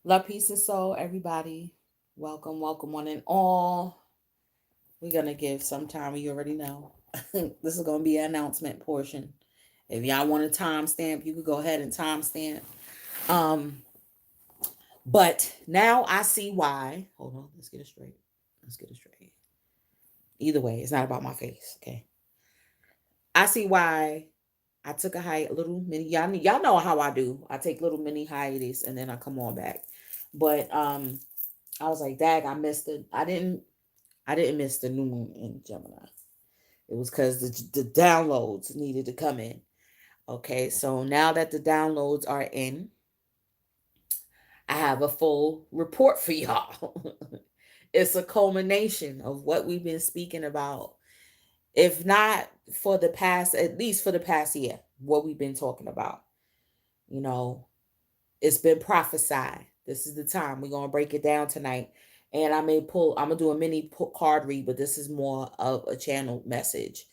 Love, peace, and soul, everybody. Welcome, welcome, one and all. We're gonna give some time. You already know. This is gonna be an announcement portion. If y'all want a timestamp, you could go ahead and timestamp. Um, but now I see why. Hold on, let's get it straight. Let's get it straight. Either way, it's not about my face. Okay. I see why I took a little mini. Y'all know how I do. I take little mini hiatus and then I come on back. But I was like, Dag, I missed it. I didn't miss the new moon in Gemini. It was because the downloads needed to come in. Okay, so now that the downloads are in, I have a full report for y'all. It's a culmination of what we've been speaking about. If not for the past, at least for the past year, what we've been talking about. You know, it's been prophesied. This is the time. We're going to break it down tonight. And I'm going to do a mini card read, but this is more of a channel message.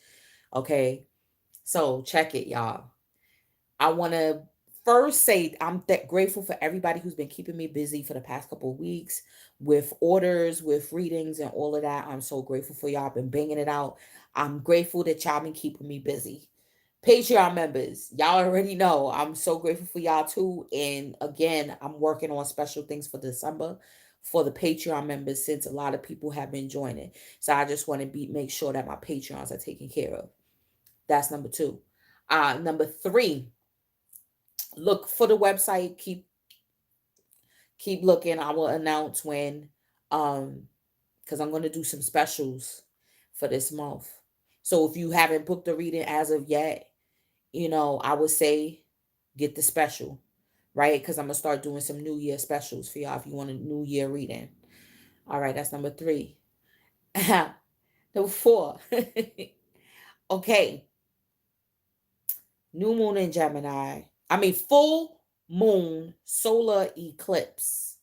Okay. So check it, y'all. I want to first say I'm that grateful for everybody who's been keeping me busy for the past couple of weeks with orders, with readings, and all of that. I'm so grateful for y'all. Been banging it out. I'm grateful that y'all been keeping me busy. Patreon members, y'all already know I'm so grateful for y'all too. And again, I'm working on special things for December for the Patreon members since a lot of people have been joining. So I just want to make sure that my Patreons are taken care of. That's number two. Number three, look for the website. Keep looking. I will announce when, um, because I'm gonna do some specials for this month. So if you haven't booked a reading as of yet, I would say get the special, right? Because I'm gonna start doing some New Year specials for y'all if you want a New Year reading. All right, that's number three. Number four. Okay, new moon in Gemini. Full moon solar eclipse.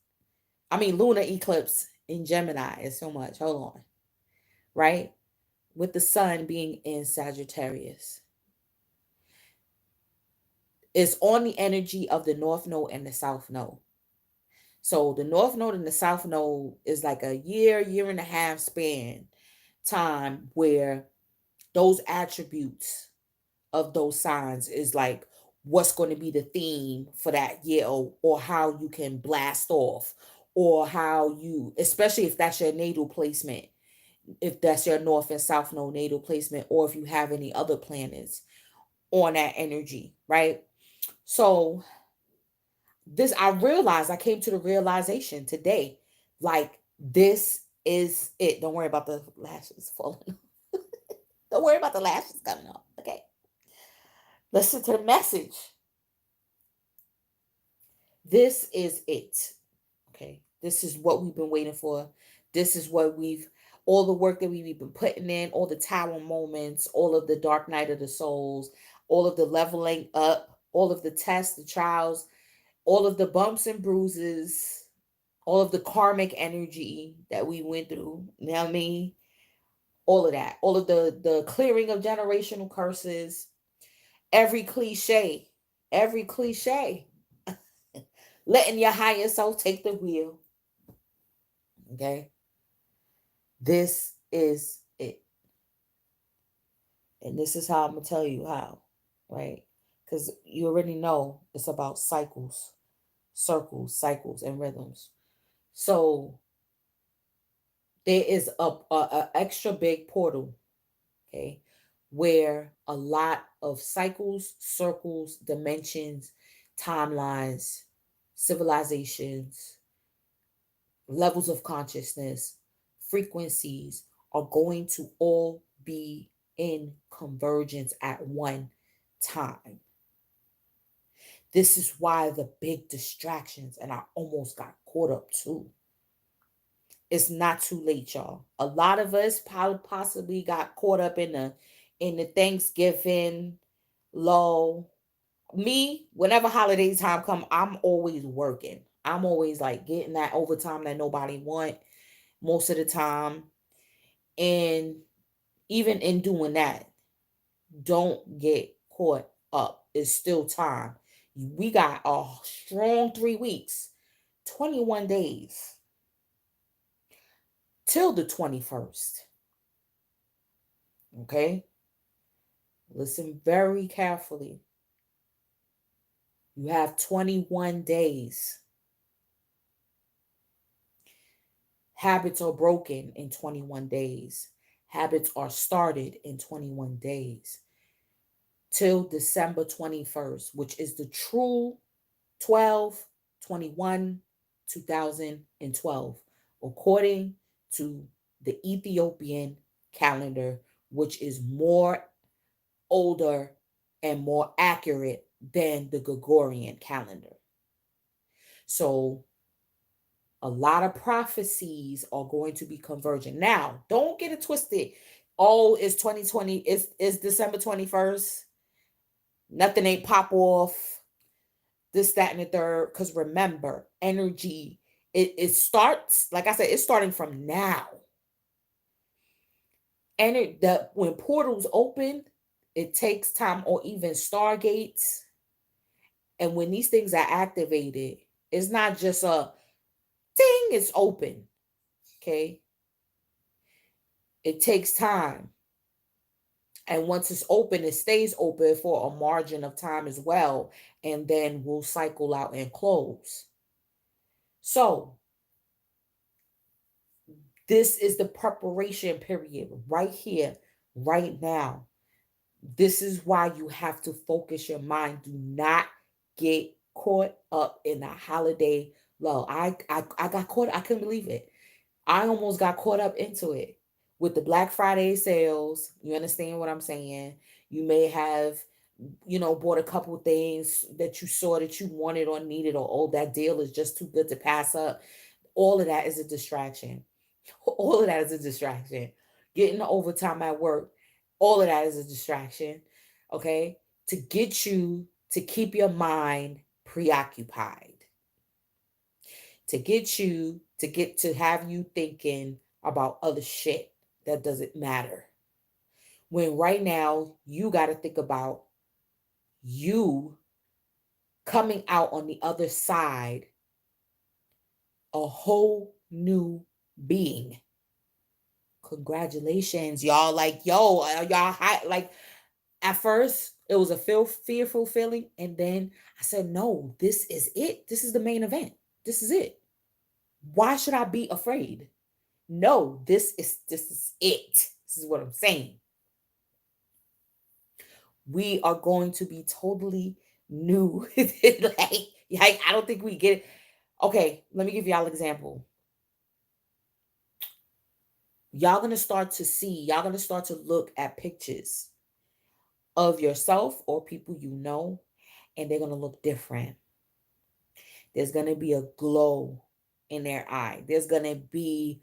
Lunar eclipse in Gemini is so much. Hold on, right? With the sun being in Sagittarius. It's on the energy of the North Node and the South Node. So the North Node and the South Node is like a year and a half span time where those attributes of those signs is like what's going to be the theme for that year, or how you can blast off, or how you, especially if that's your natal placement, if that's your North and South Node natal placement, or if you have any other planets on that energy, right? So I came to the realization today, like, this is it. Don't worry about the lashes falling. Don't worry about the lashes coming off. Okay. Listen to the message. This is it. Okay. This is what we've been waiting for. This is what all the work that we've been putting in, all the tower moments, all of the dark night of the souls, all of the leveling up, all of the tests, the trials, all of the bumps and bruises, all of the karmic energy that we went through. You know what I mean? All of that, all of the clearing of generational curses, every cliche, every cliche, letting your higher self take the wheel. Okay, this is it, and this is how I'm gonna tell you how, right? Because you already know it's about cycles, circles, cycles, and rhythms. So there is a extra big portal, okay, where a lot of cycles, circles, dimensions, timelines, civilizations, levels of consciousness, frequencies are going to all be in convergence at one time. This is why the big distractions, and I almost got caught up too. It's not too late, y'all. A lot of us possibly got caught up in the Thanksgiving lull. Me, whenever holiday time come, I'm always working. I'm always like getting that overtime that nobody want most of the time. And even in doing that, don't get caught up. It's still time. We got a strong 3 weeks 21 days till the 21st. Okay? Listen very carefully. You have 21 days. Habits are broken in 21 days. Habits are started in 21 days till December 21st, which is the true 12, 21, 2012, according to the Ethiopian calendar, which is more older and more accurate than the Gregorian calendar. So a lot of prophecies are going to be converging. Now, don't get it twisted. Oh, it's 2020, it's December 21st. Nothing ain't pop off. This, that, and the third. Because remember, energy, it starts, like I said, it's starting from now. And when portals open, it takes time, or even stargates. And when these things are activated, it's not just a ding, it's open. Okay. It takes time. And once it's open, it stays open for a margin of time as well. And then we'll cycle out and close. So this is the preparation period right here, right now. This is why you have to focus your mind. Do not get caught up in the holiday lull. I got caught. I couldn't believe it. I almost got caught up into it with the Black Friday sales. You understand what I'm saying? You may have, bought a couple things that you saw that you wanted or needed, or oh, that deal is just too good to pass up. All of that is a distraction. All of that is a distraction. Getting the overtime at work, all of that is a distraction. Okay? To get you to keep your mind preoccupied. To have you thinking about other shit that doesn't matter. When right now you got to think about you coming out on the other side a whole new being. Congratulations, y'all. Like, yo, y'all high. Like, at first, it was a fearful feeling. And then I said, no, this is it. This is the main event. This is it. Why should I be afraid? No, this is it. This is what I'm saying. We are going to be totally new. like, I don't think we get it. Okay, let me give y'all an example. Y'all going to start to look at pictures of yourself or people you know, and they're going to look different. There's going to be a glow in their eye. There's going to be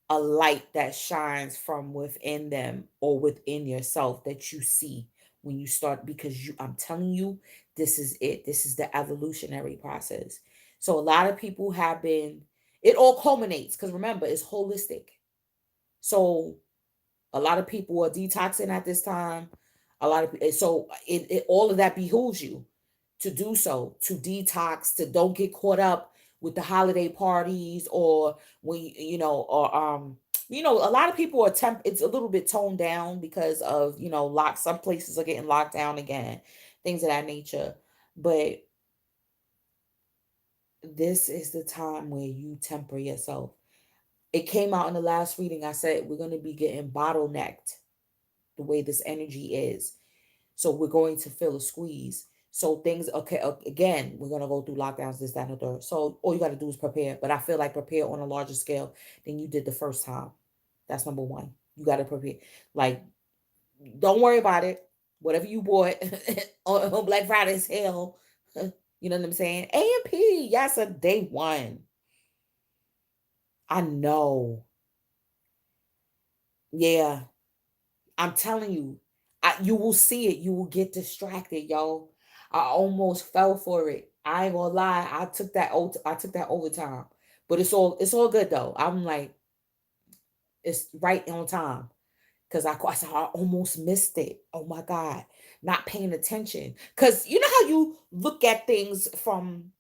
a light that shines from within them or within yourself that you see when you start, because I'm telling you, this is it. This is the evolutionary process. So a lot of people it all culminates, because remember, it's holistic. So a lot of people are detoxing at this time. A lot of so all of that behooves you to do so, to detox, to don't get caught up with the holiday parties, or when a lot of people it's a little bit toned down because of some places are getting locked down again, things of that nature. But this is the time where you temper yourself. It came out in the last reading. I said we're going to be getting bottlenecked the way this energy is. So we're going to feel a squeeze. So things, okay, again, we're going to go through lockdowns, this, that, and the third. So all you got to do is prepare. But I feel like prepare on a larger scale than you did the first time. That's number one. You got to prepare. Like, don't worry about it. Whatever you bought on Black Friday is hell. You know what I'm saying? A&P, yes, a day one. I know. Yeah, I'm telling you, you will see it. You will get distracted, yo. I almost fell for it. I ain't gonna lie. I took that overtime, but it's all good though. I'm like, it's right on time, because I almost missed it. Oh my god, not paying attention. Because you know how you look at things from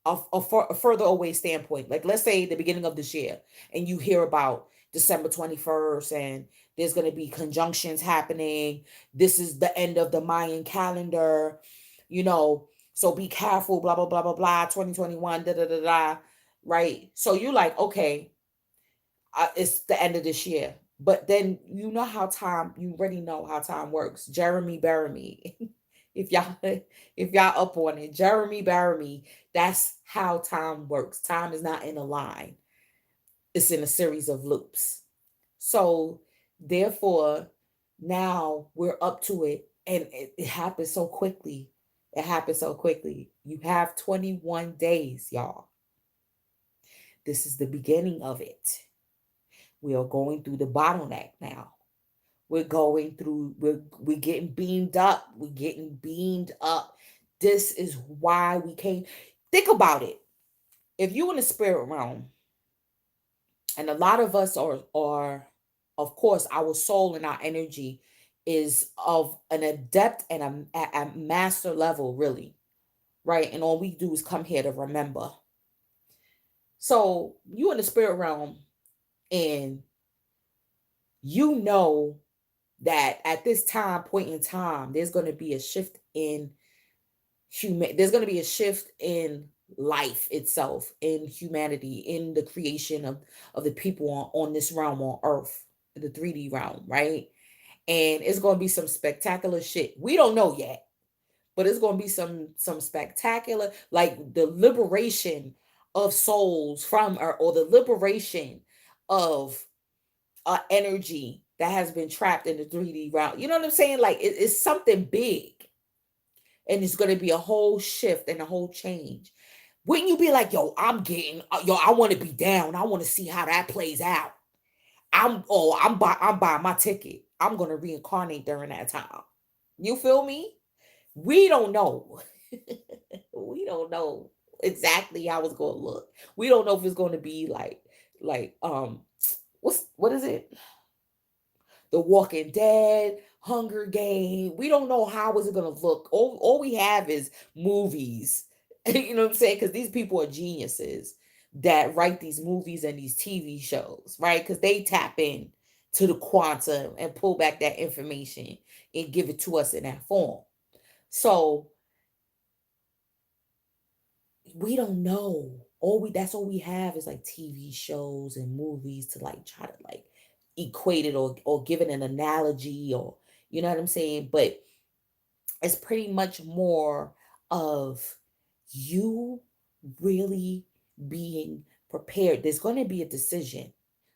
a further away standpoint. Like let's say the beginning of this year, and you hear about December 21st, and there's going to be conjunctions happening. This is the end of the Mayan calendar, you know. So be careful. Blah blah blah blah blah. 2021. Da da da da. Right. So you're like, okay, it's the end of this year. But then you know how time. You already know how time works. Jeremy Bearimy. if y'all if y'all up on it, Jeremy Bearimy. That's how time works. Time is not in a line. It's in a series of loops. So therefore, now we're up to it, and it happens so quickly. It happens so quickly. You have 21 days, y'all. This is the beginning of it. We are going through the bottleneck now. We're going through, we're getting beamed up. We're getting beamed up. This is why we came. Think about it. If you in the spirit realm, and a lot of us are of course, our soul and our energy is of an adept and a master level, really, right? And all we do is come here to remember. So you in the spirit realm, and you know that at this time point in time, there's going to be a shift in there's going to be a shift in life itself, in humanity, in the creation of the people on this realm on earth, the 3D realm, right? And it's going to be some spectacular shit. We don't know yet, but it's going to be some spectacular, like the liberation of souls from, or the liberation of energy that has been trapped in the 3D realm. You know what I'm saying? Like it's something big, and it's going to be a whole shift and a whole change. Wouldn't you be like, yo, I want to be down. I want to see how that plays out. I'm buying my ticket. I'm going to reincarnate during that time. You feel me? We don't know. We don't know exactly how it's going to look. We don't know if it's going to be like what is it? The Walking Dead, Hunger Game. We don't know how is it going to look. All we have is movies. You know what I'm saying? Because these people are geniuses that write these movies and these TV shows, right? Because they tap in to the quantum and pull back that information and give it to us in that form. So we don't know. That's all we have is like TV shows and movies to like try to like equate it, or give it an analogy, or you know what I'm saying? But it's pretty much more of you really being prepared. There's going to be a decision.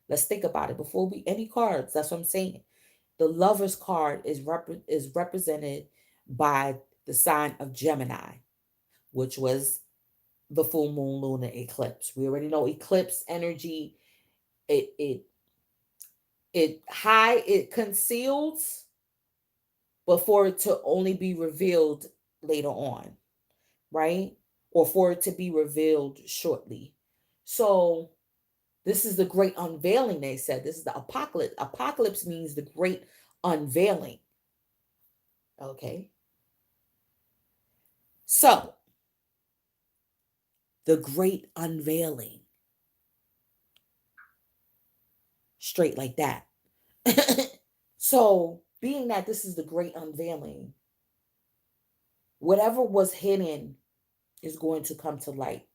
Let's think about it before we any cards. That's what I'm saying. The Lover's card is represented by the sign of Gemini, which was the full moon lunar eclipse. We already know eclipse energy. It conceals, but for it to only be revealed later on, right? Or for it to be revealed shortly. So this is the great unveiling, they said. This is the apocalypse. Apocalypse means the great unveiling. Okay. So the great unveiling. Straight like that. So being that this is the great unveiling, whatever was hidden is going to come to light,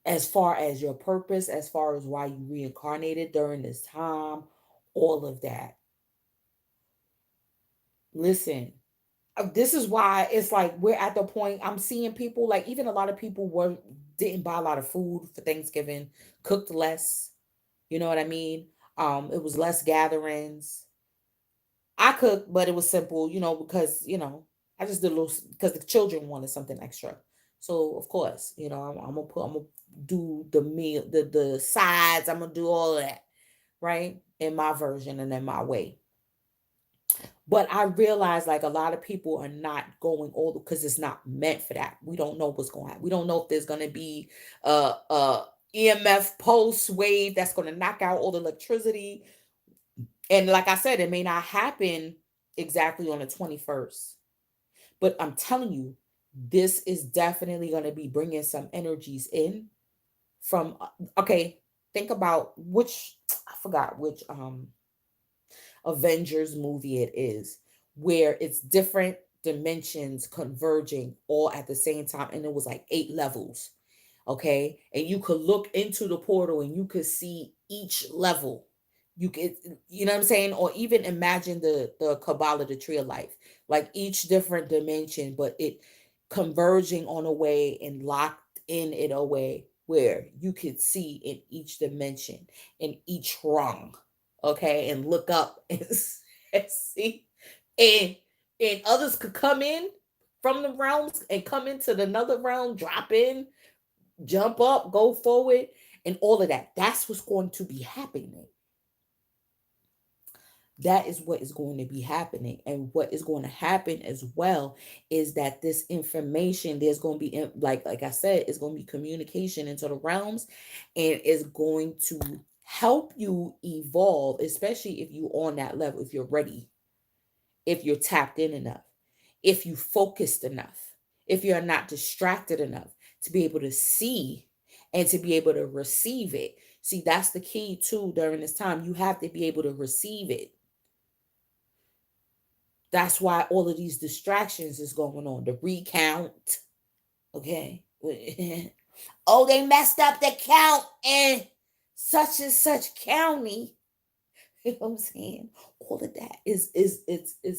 as far as your purpose, as far as why you reincarnated during this time, all of that. Listen, this is why it's like we're at the point I'm seeing people, like even a lot of people didn't buy a lot of food for Thanksgiving, cooked less. You know what I mean? It was less gatherings. I cooked, but it was simple, because I just did a little because the children wanted something extra. So of course, I'm gonna do the meal, the sides. I'm gonna do all of that, right, in my version and in my way. But I realize like a lot of people are not going all because it's not meant for that. We don't know what's going to happen. We don't know if there's going to be a EMF pulse wave that's going to knock out all the electricity. And like I said, it may not happen exactly on the 21st. But I'm telling you, This is definitely going to be bringing some energies in from, okay, think about which, I forgot which Avengers movie it is, where it's different dimensions converging all at the same time, and it was like 8 levels. Okay, and you could look into the portal and you could see each level. You could, you know what I'm saying, or even imagine the Kabbalah, the tree of life, like each different dimension, but it converging on a way and locked in a way where you could see in each dimension, in each rung, okay, and look up and see, and others could come in from the realms and come into another realm, drop in, jump up, go forward, and all of that. That's what's going to be happening. That is what is going to be happening. And what is going to happen as well is that this information, there's going to be, like I said, it's going to be communication into the realms, and it's going to help you evolve, especially if you're on that level, if you're ready, if you're tapped in enough, if you focused enough, if you're not distracted enough to be able to see and to be able to receive it. See, that's the key too during this time. You have to be able to receive it. That's why all of these distractions is going on. The recount, okay? Oh, they messed up the count in such and such county. You know what I'm saying? All of that is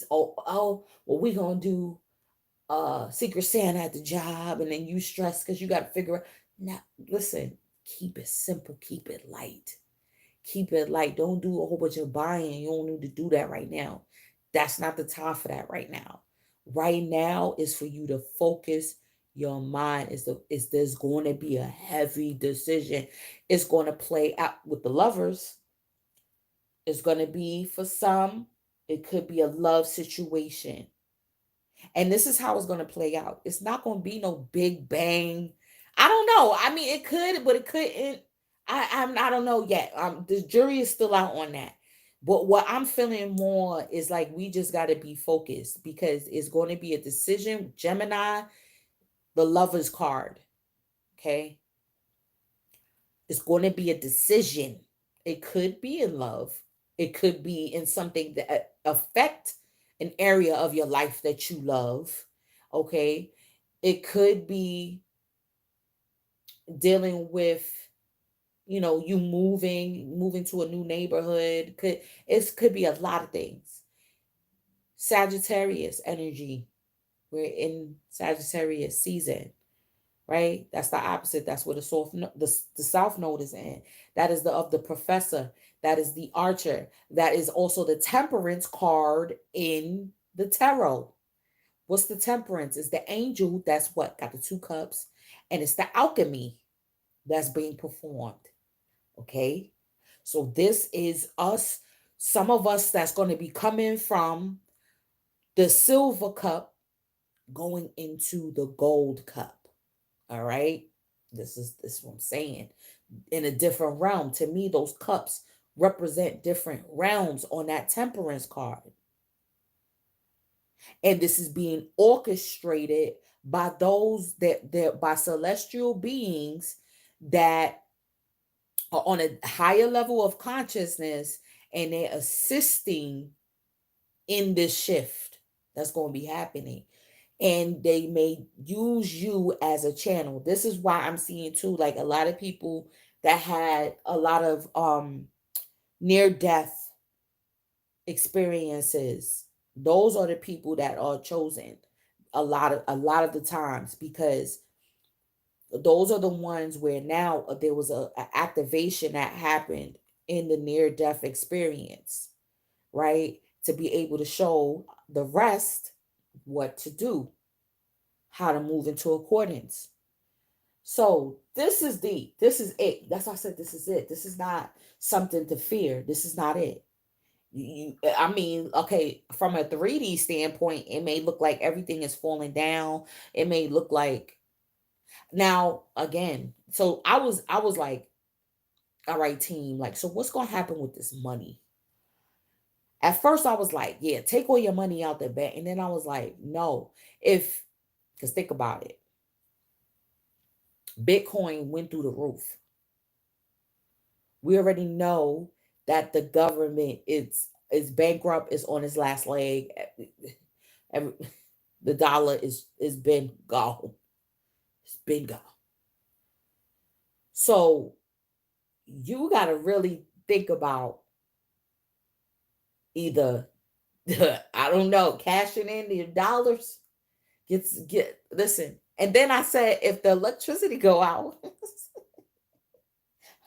well, we gonna do Secret Santa at the job, and then you stress because you got to figure out. Now, listen, keep it simple, keep it light, keep it light. Don't do a whole bunch of buying. You don't need to do that right now. That's not the time for that right now. Right now is for you to focus your mind. Is there's going to be a heavy decision? It's going to play out with the lovers. It's going to be for some. It could be a love situation, and this is how it's going to play out. It's not going to be no big bang. I don't know. I mean, it could, but it couldn't. I don't know yet. The jury is still out on that. But what I'm feeling more is like we just got to be focused, because it's going to be a decision. Gemini, the Lover's card. Okay, it's going to be a decision. It could be in love. It could be in something that affect an area of your life that you love. Okay. It could be dealing with, you moving to a new neighborhood. Could be a lot of things. Sagittarius energy. We're in Sagittarius season, right? That's the opposite. That's where the South Node is in. That is the of the Professor. That is the Archer. That is also the Temperance card in the tarot. What's the Temperance? It's the angel that's what got the 2 cups, and it's the alchemy that's being performed. Okay, so this is us. Some of us that's going to be coming from the silver cup going into the gold cup. All right. This is what I'm saying. In a different realm. To me, those cups represent different realms on that temperance card. And this is being orchestrated by those that by celestial beings that are on a higher level of consciousness, and they're assisting in this shift that's going to be happening, and they may use you as a channel. This is why I'm seeing too, like a lot of people that had a lot of near death experiences. Those are the people that are chosen a lot of the times, because those are the ones where now there was a activation that happened in the near death experience, right? To be able to show the rest what to do, how to move into accordance. So this is it. That's why I said this is it. This is not something to fear. This is not it. I mean, okay, from a 3D standpoint, it may look like everything is falling down. It may look like, now again, so I was like, all right, team, like, so what's gonna happen with this money? At first I was like, yeah, take all your money out the bank. And then I was like, no, if Because think about it. Bitcoin went through the roof. We already know that the government is bankrupt, is on its last leg. The dollar is been gone. It's been gone. So you got to really think about either I don't know, cashing in your dollars. Listen. And then I said, if the electricity go out,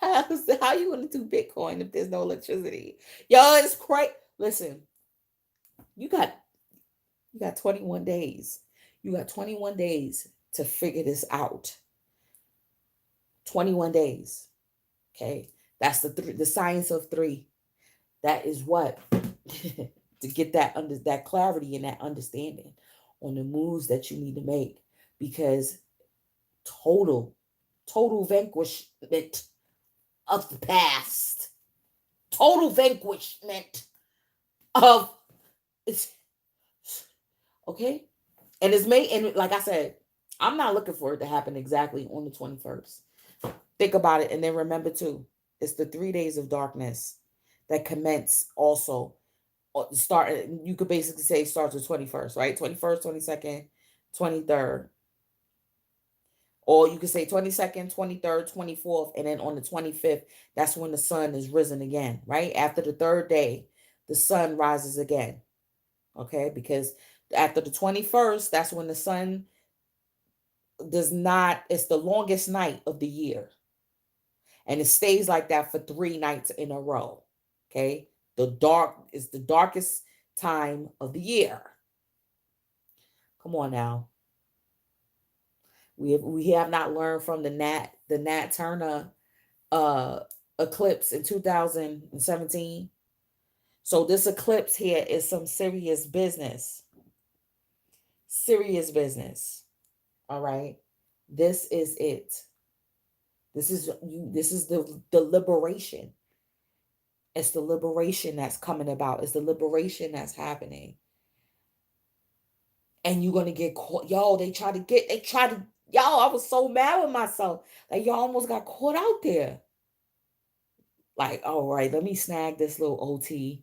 how you going to do Bitcoin if there's no electricity? Yo, it's crazy. Listen, you got 21 days. You got 21 days to figure this out. 21 days. Okay. That's the science of 3. That is what to get that clarity and that understanding on the moves that you need to make, because total vanquishment of the past, total vanquishment of it's okay. And it's made, and like I said, I'm not looking for it to happen exactly on the 21st. Think about it, and then remember too, it's the 3 days of darkness that commence also. Start, you could basically say starts with 21st, right? 21st, 22nd, 23rd. Or you could say 22nd, 23rd, 24th, and then on the 25th, that's when the sun is risen again, right? After the 3rd day, the sun rises again. Okay? Because after the 21st, that's when the sun it's the longest night of the year. And it stays like that for 3 nights in a row. Okay? Is the darkest time of the year. Come on now. We have not learned from the Nat Turner eclipse in 2017. So this eclipse here is some serious business. Serious business. All right. This is it. This is the liberation. It's the liberation that's coming about. It's the liberation that's happening. And you're gonna get caught. Y'all, y'all, I was so mad with myself. Like, y'all almost got caught out there. Like, all right, let me snag this little OT.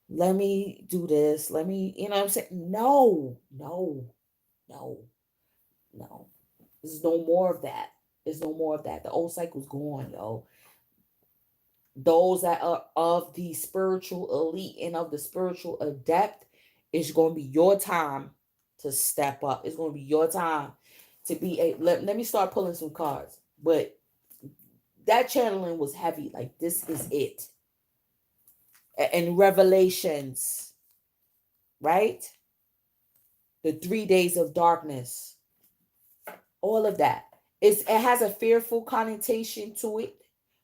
Let me do this. Let me, you know what I'm saying? No. There's no more of that. There's no more of that. The old cycle's gone, yo. Those that are of the spiritual elite and of the spiritual adept, it's going to be your time to step up. It's going to be your time to be let me start pulling some cards. But that channeling was heavy. Like, this is it. And Revelations, right? The 3 days of darkness. All of that. It has a fearful connotation to it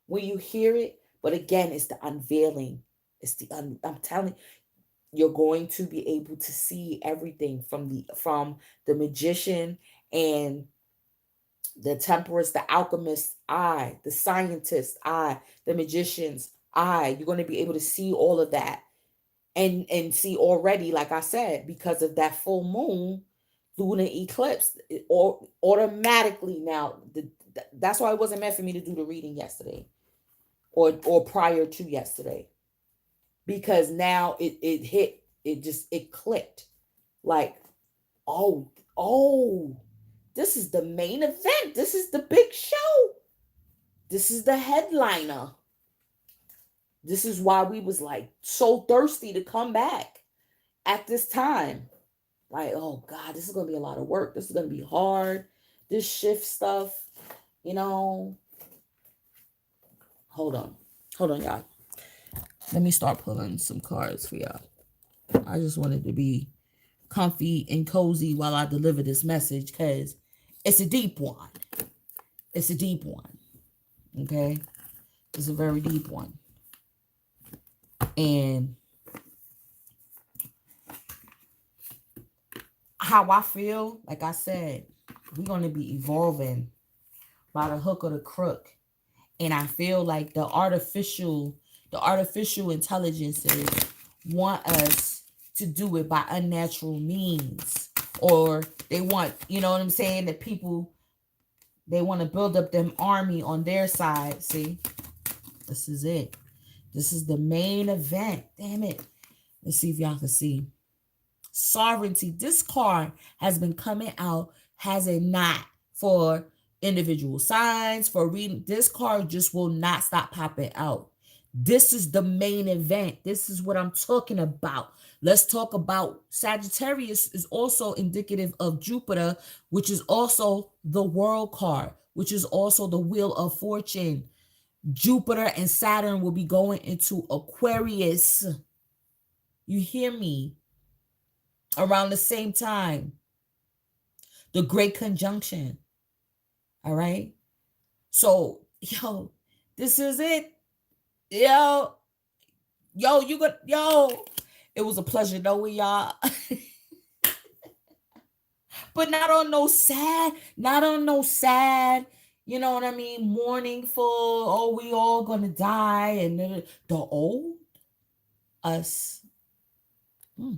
when you hear it. But again, it's the unveiling. I'm telling you, you're going to be able to see everything from the magician and the temperance, the alchemist's eye, the scientist's eye, the magician's eye. You're going to be able to see all of that and see already, like I said, because of that full moon lunar eclipse, or automatically now. That's why it wasn't meant for me to do the reading yesterday or prior to yesterday, because now it hit, it clicked, like, oh, this is the main event. This is the big show. This is the headliner. This is why we was like so thirsty to come back at this time. Like, oh God, this is going to be a lot of work. This is going to be hard. This shift stuff, you know. Hold on, y'all. Let me start pulling some cards for y'all. I just wanted to be comfy and cozy while I deliver this message, because it's a deep one. It's a deep one. Okay? It's a very deep one. And how I feel, like I said, we're going to be evolving by the hook or the crook. And I feel like the artificial intelligences want us to do it by unnatural means. or they want, you know what I'm saying, that people, they want to build up them army on their side. See, this is it. This is the main event. Damn it. Let's see if y'all can see. Sovereignty. This card has been coming out, has it not, for individual signs, for reading. This card just will not stop popping out. This is the main event. This is what I'm talking about. Let's talk about Sagittarius is also indicative of Jupiter, which is also the world card, which is also the wheel of fortune. Jupiter and Saturn will be going into Aquarius. You hear me? Around the same time. The Great Conjunction. All right? So, yo, this is it. Yo, you got, it was a pleasure knowing y'all. But not on no sad, you know what I mean, mourning for, oh, we all gonna die, and the old us, the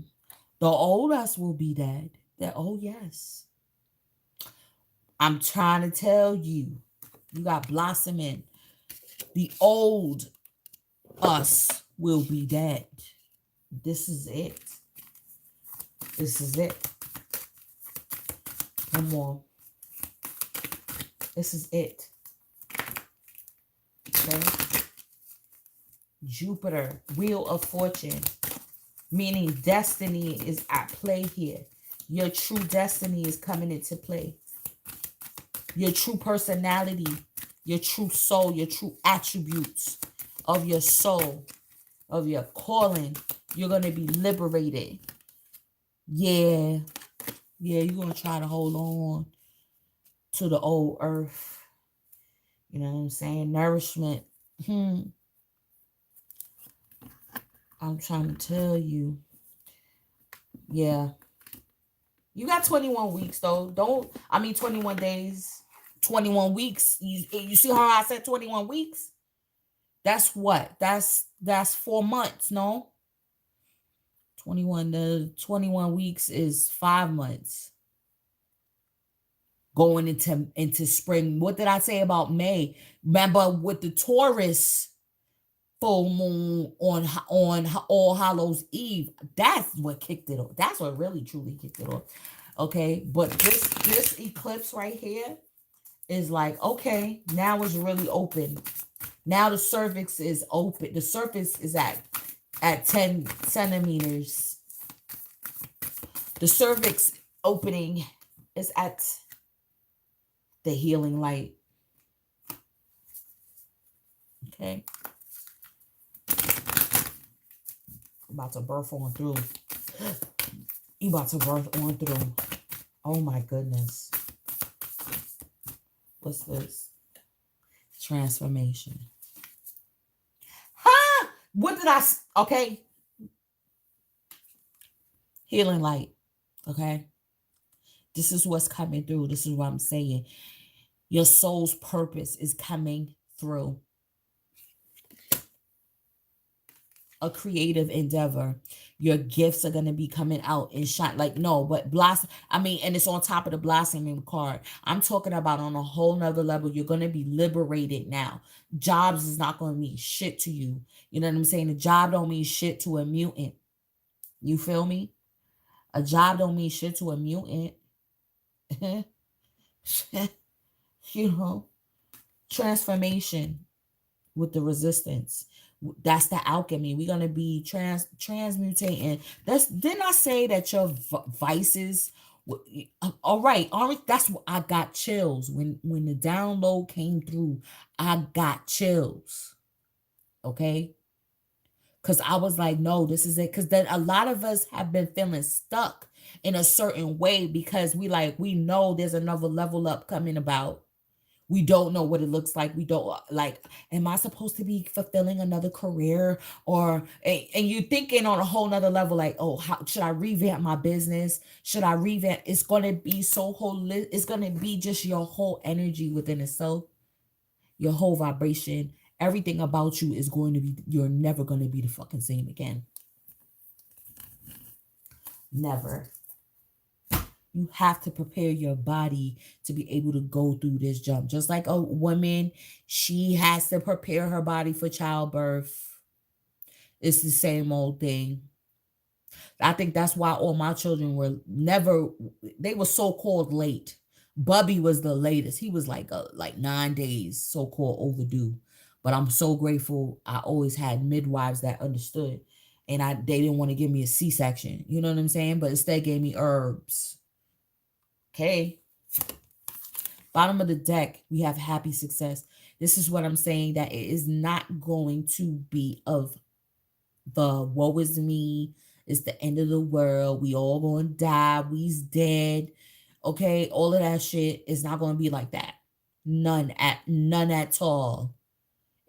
old us will be dead. That, oh yes. I'm trying to tell you, you got blossoming. The old us will be dead. This is it. This is it. Come on. This is it. Okay. Jupiter, wheel of fortune, meaning destiny is at play here. Your true destiny is coming into play. Your true personality, your true soul, your true attributes of your soul, of your calling, you're going to be liberated. Yeah, you're going to try to hold on to the old earth. You know what I'm saying? Nourishment. I'm trying to tell you. Yeah. You got 21 weeks, though. 21 days. 21 weeks. You see how I said 21 weeks? That's what? That's 4 months, no? 21 weeks is 5 months. Going into spring. What did I say about May? Remember with the Taurus full moon on All Hallows Eve, that's what kicked it off. That's what really truly kicked it off. Okay, but this eclipse right here is like, okay, now it's really open. Now the cervix is open. The surface is at 10 centimeters. The cervix opening is at the healing light. Okay. About to birth on through. You about to birth on through. Oh my goodness. What's this? Transformation. Huh? What did I... Okay. Healing light. Okay. This is what's coming through. This is what I'm saying. Your soul's purpose is coming through. A creative endeavor. Your gifts are going to be coming out and shine. Like, no, but blossom. I mean, and it's on top of the blossoming card. I'm talking about on a whole nother level. You're going to be liberated now. Jobs is not going to mean shit to you. You know what I'm saying? A job don't mean shit to a mutant. You feel me? A job don't mean shit to a mutant. You know, transformation with the resistance. That's the alchemy. We're gonna be transmutating. Didn't I say that your vices? All right, that's what I got chills when the download came through. I got chills. Okay, because I was like, no, this is it. Because then a lot of us have been feeling stuck in a certain way because we know there's another level up coming about. We don't know what it looks like. We don't like, am I supposed to be fulfilling another career? Or, and you thinking on a whole nother level, like, oh, how should I revamp my business? Should I revamp? It's going to be so holistic. It's going to be just your whole energy within itself, your whole vibration. Everything about you is going to be, you're never going to be the fucking same again. Never. You have to prepare your body to be able to go through this jump. Just like a woman, she has to prepare her body for childbirth. It's the same old thing. I think that's why all my children were never, they were so called late. Bubby was the latest. He was like 9 days so called overdue. But I'm so grateful I always had midwives that understood. And they didn't want to give me a C-section. You know what I'm saying? But instead gave me herbs. Okay. Bottom of the deck, we have happy success. This is what I'm saying, that it is not going to be of the woe is me. It's the end of the world. We all gonna die. We's dead. Okay, all of that shit is not gonna be like that. None at all.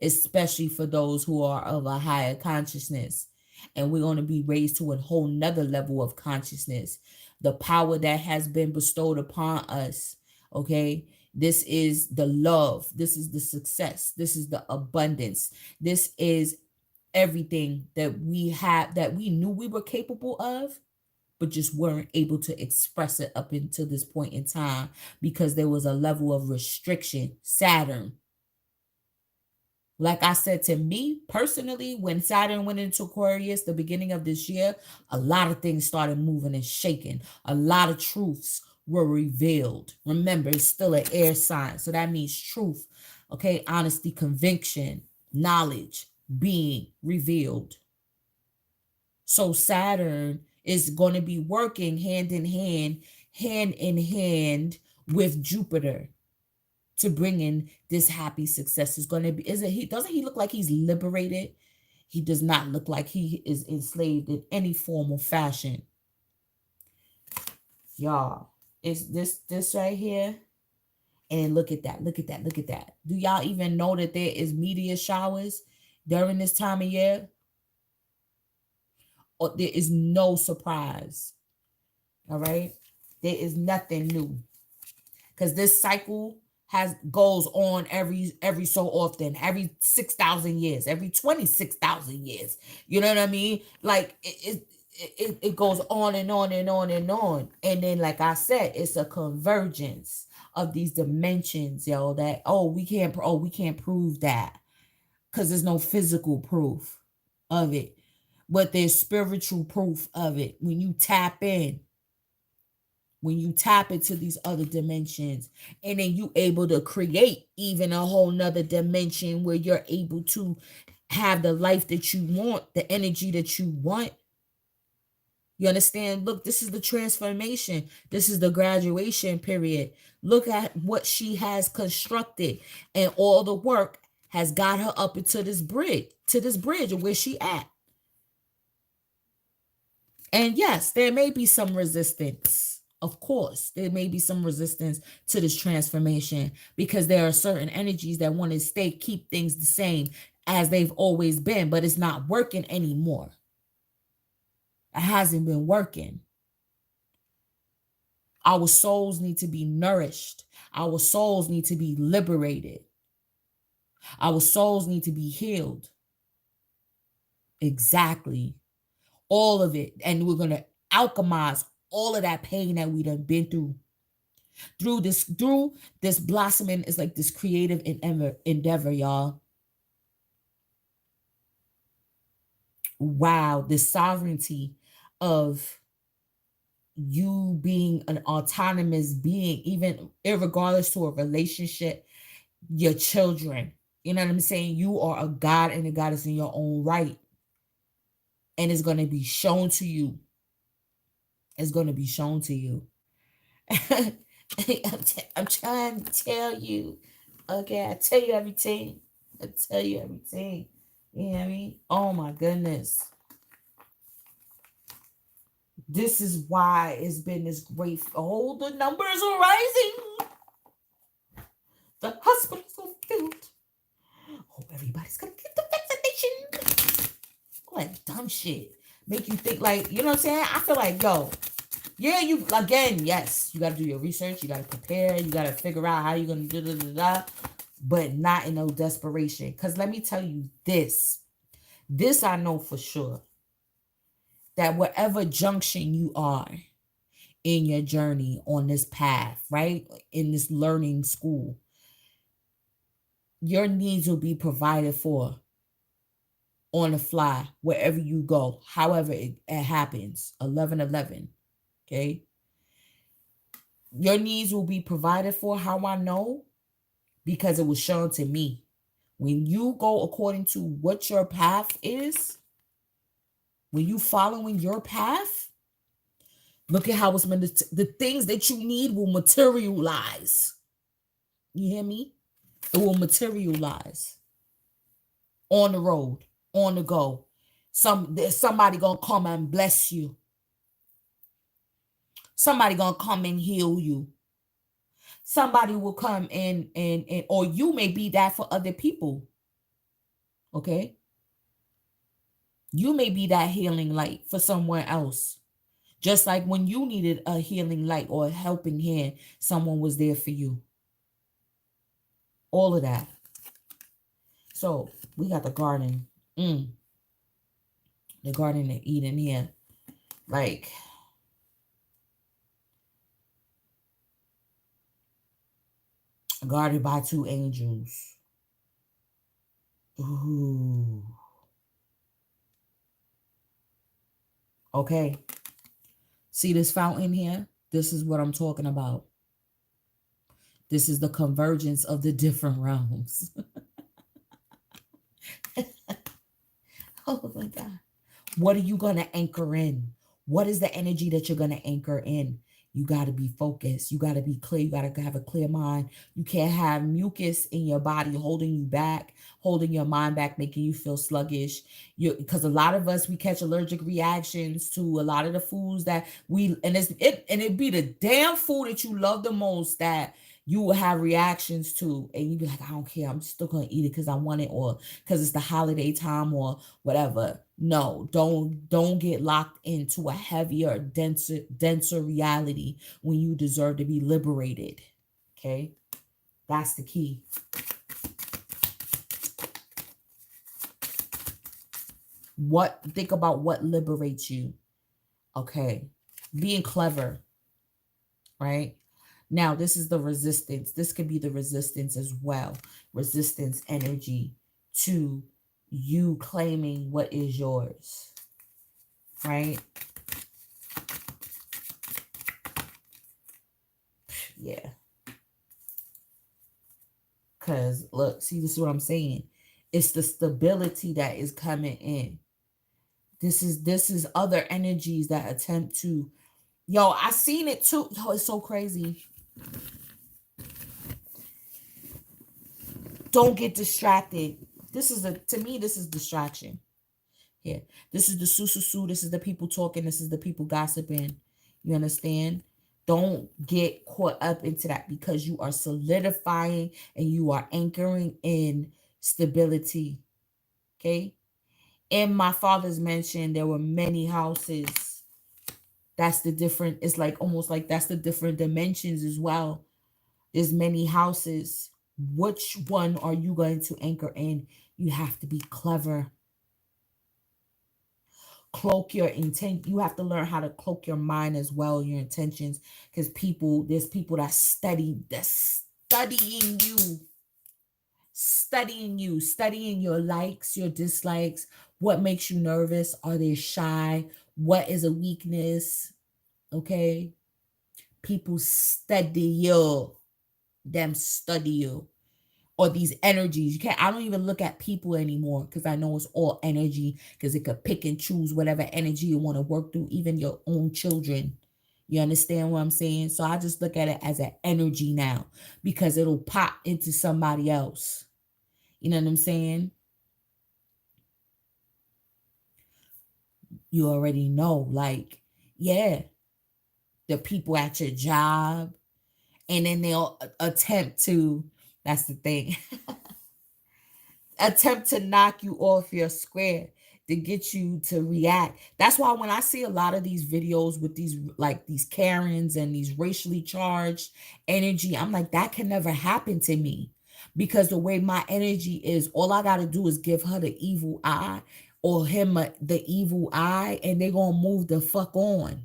Especially for those who are of a higher consciousness. And we're gonna be raised to a whole nother level of consciousness. The power that has been bestowed upon us. Okay. This is the love. This is the success. This is the abundance. This is everything that we have, that we knew we were capable of, but just weren't able to express it up until this point in time because there was a level of restriction. Saturn. Like I said, to me personally, when Saturn went into Aquarius the beginning of this year, a lot of things started moving and shaking. A lot of truths were revealed. Remember, it's still an air sign, so that means truth. Okay, honesty, conviction, knowledge being revealed. So Saturn is going to be working hand in hand with Jupiter to bring in this happy success. Is going to be, doesn't he look like he's liberated? He does not look like he is enslaved in any form or fashion. Y'all, it's this right here. And look at that, look at that, look at that. Do y'all even know that there is meteor showers during this time of year? Or there is no surprise. All right? There is nothing new. Because this cycle goes on every so often, every 6,000 years, every 26,000 years. You know what I mean? Like it goes on and on and on and on. And then, like I said, it's a convergence of these dimensions, yo, that we can't prove that because there's no physical proof of it, but there's spiritual proof of it. When you tap into these other dimensions, and then you able to create even a whole nother dimension where you're able to have the life that you want, the energy that you want. You understand? Look, this is the transformation. This is the graduation period. Look at what she has constructed, and all the work has got her up into this bridge, of where she at. And yes, there may be some resistance. Of course, there may be some resistance to this transformation because there are certain energies that want to keep things the same as they've always been, but it's not working anymore. It hasn't been working. Our souls need to be nourished. Our souls need to be liberated. Our souls need to be healed. Exactly. All of it. And we're going to alchemize all of that pain that we done been through this blossoming. Is like this creative endeavor, y'all. Wow, the sovereignty of you being an autonomous being, even irregardless to a relationship, your children. You know what I'm saying? You are a god and a goddess in your own right. And it's going to be shown to you. It's going to be shown to you. I'm trying to tell you. Okay, I tell you everything. I tell you everything. You know what I mean? Oh my goodness. This is why it's been this great. Oh, the numbers are rising. The hospitals are filled. Oh, everybody's gonna get the vaccination. All that dumb shit make you think like, you know what I'm saying? I feel like, yo, yeah, you again, yes, you gotta do your research, you gotta prepare, you gotta figure out how you're gonna do, but not in no desperation. Because let me tell you this I know for sure, that whatever junction you are in your journey on this path, right? In this learning school. Your needs will be provided for on the fly, wherever you go, however it happens. 1111. Okay. Your needs will be provided for. How I know? Because it was shown to me. When you go according to what your path is, when you following your path, look at how it's the things that you need will materialize. You hear me? It will materialize on the road, on the go. There's somebody gonna come and bless you. Somebody gonna come and heal you. Somebody will come and or you may be that for other people. Okay? You may be that healing light for someone else. Just like when you needed a healing light or a helping hand, someone was there for you. All of that. So we got the garden. The Garden of Eden here. Like, guarded by two angels. Ooh. Okay. See this fountain here? This is what I'm talking about. This is the convergence of the different realms. Oh my God. What are you going to anchor in? What is the energy that you're going to anchor in? You got to be focused. You got to be clear. You got to have a clear mind. You can't have mucus in your body holding you back, holding your mind back, making you feel sluggish. Because a lot of us, we catch allergic reactions to a lot of the foods that it'd be the damn food that you love the most that you will have reactions to, and you be like, I don't care, I'm still gonna eat it because I want it, or because it's the holiday time, or whatever. No, don't get locked into a heavier, denser reality when you deserve to be liberated. Okay, that's the key. Think about what liberates you. Okay, being clever, right? Now, this is the resistance. This could be the resistance as well. Resistance energy to you claiming what is yours, right? Yeah. Because, look, see, this is what I'm saying. It's the stability that is coming in. This is other energies that attempt to, I seen it too. It's so crazy. Don't get distracted. To me, this is distraction. Yeah. This is the su. This is the people talking. This is the people gossiping. You understand? Don't get caught up into that, because you are solidifying and you are anchoring in stability. Okay. In my father's mansion, there were many houses. That's the different, it's like almost like that's the different dimensions as well. There's many houses. Which one are you going to anchor in? You have to be clever. Cloak your intent. You have to learn how to cloak your mind as well, your intentions, because there's people that's studying you, studying your likes, your dislikes, what makes you nervous. Are they shy? What is a weakness? Okay. People study you. Them study you. Or these energies. I don't even look at people anymore, because I know it's all energy, because it could pick and choose whatever energy you want to work through, even your own children. You understand what I'm saying? So I just look at it as an energy now, because it'll pop into somebody else. You know what I'm saying? You already know, like, yeah, the people at your job, and then they'll attempt to, that's the thing, attempt to knock you off your square, to get you to react. That's why when I see a lot of these videos with these Karens and these racially charged energy, I'm like, that can never happen to me, because the way my energy is, all I got to do is give her the evil eye, or him the evil eye, and they're going to move the fuck on.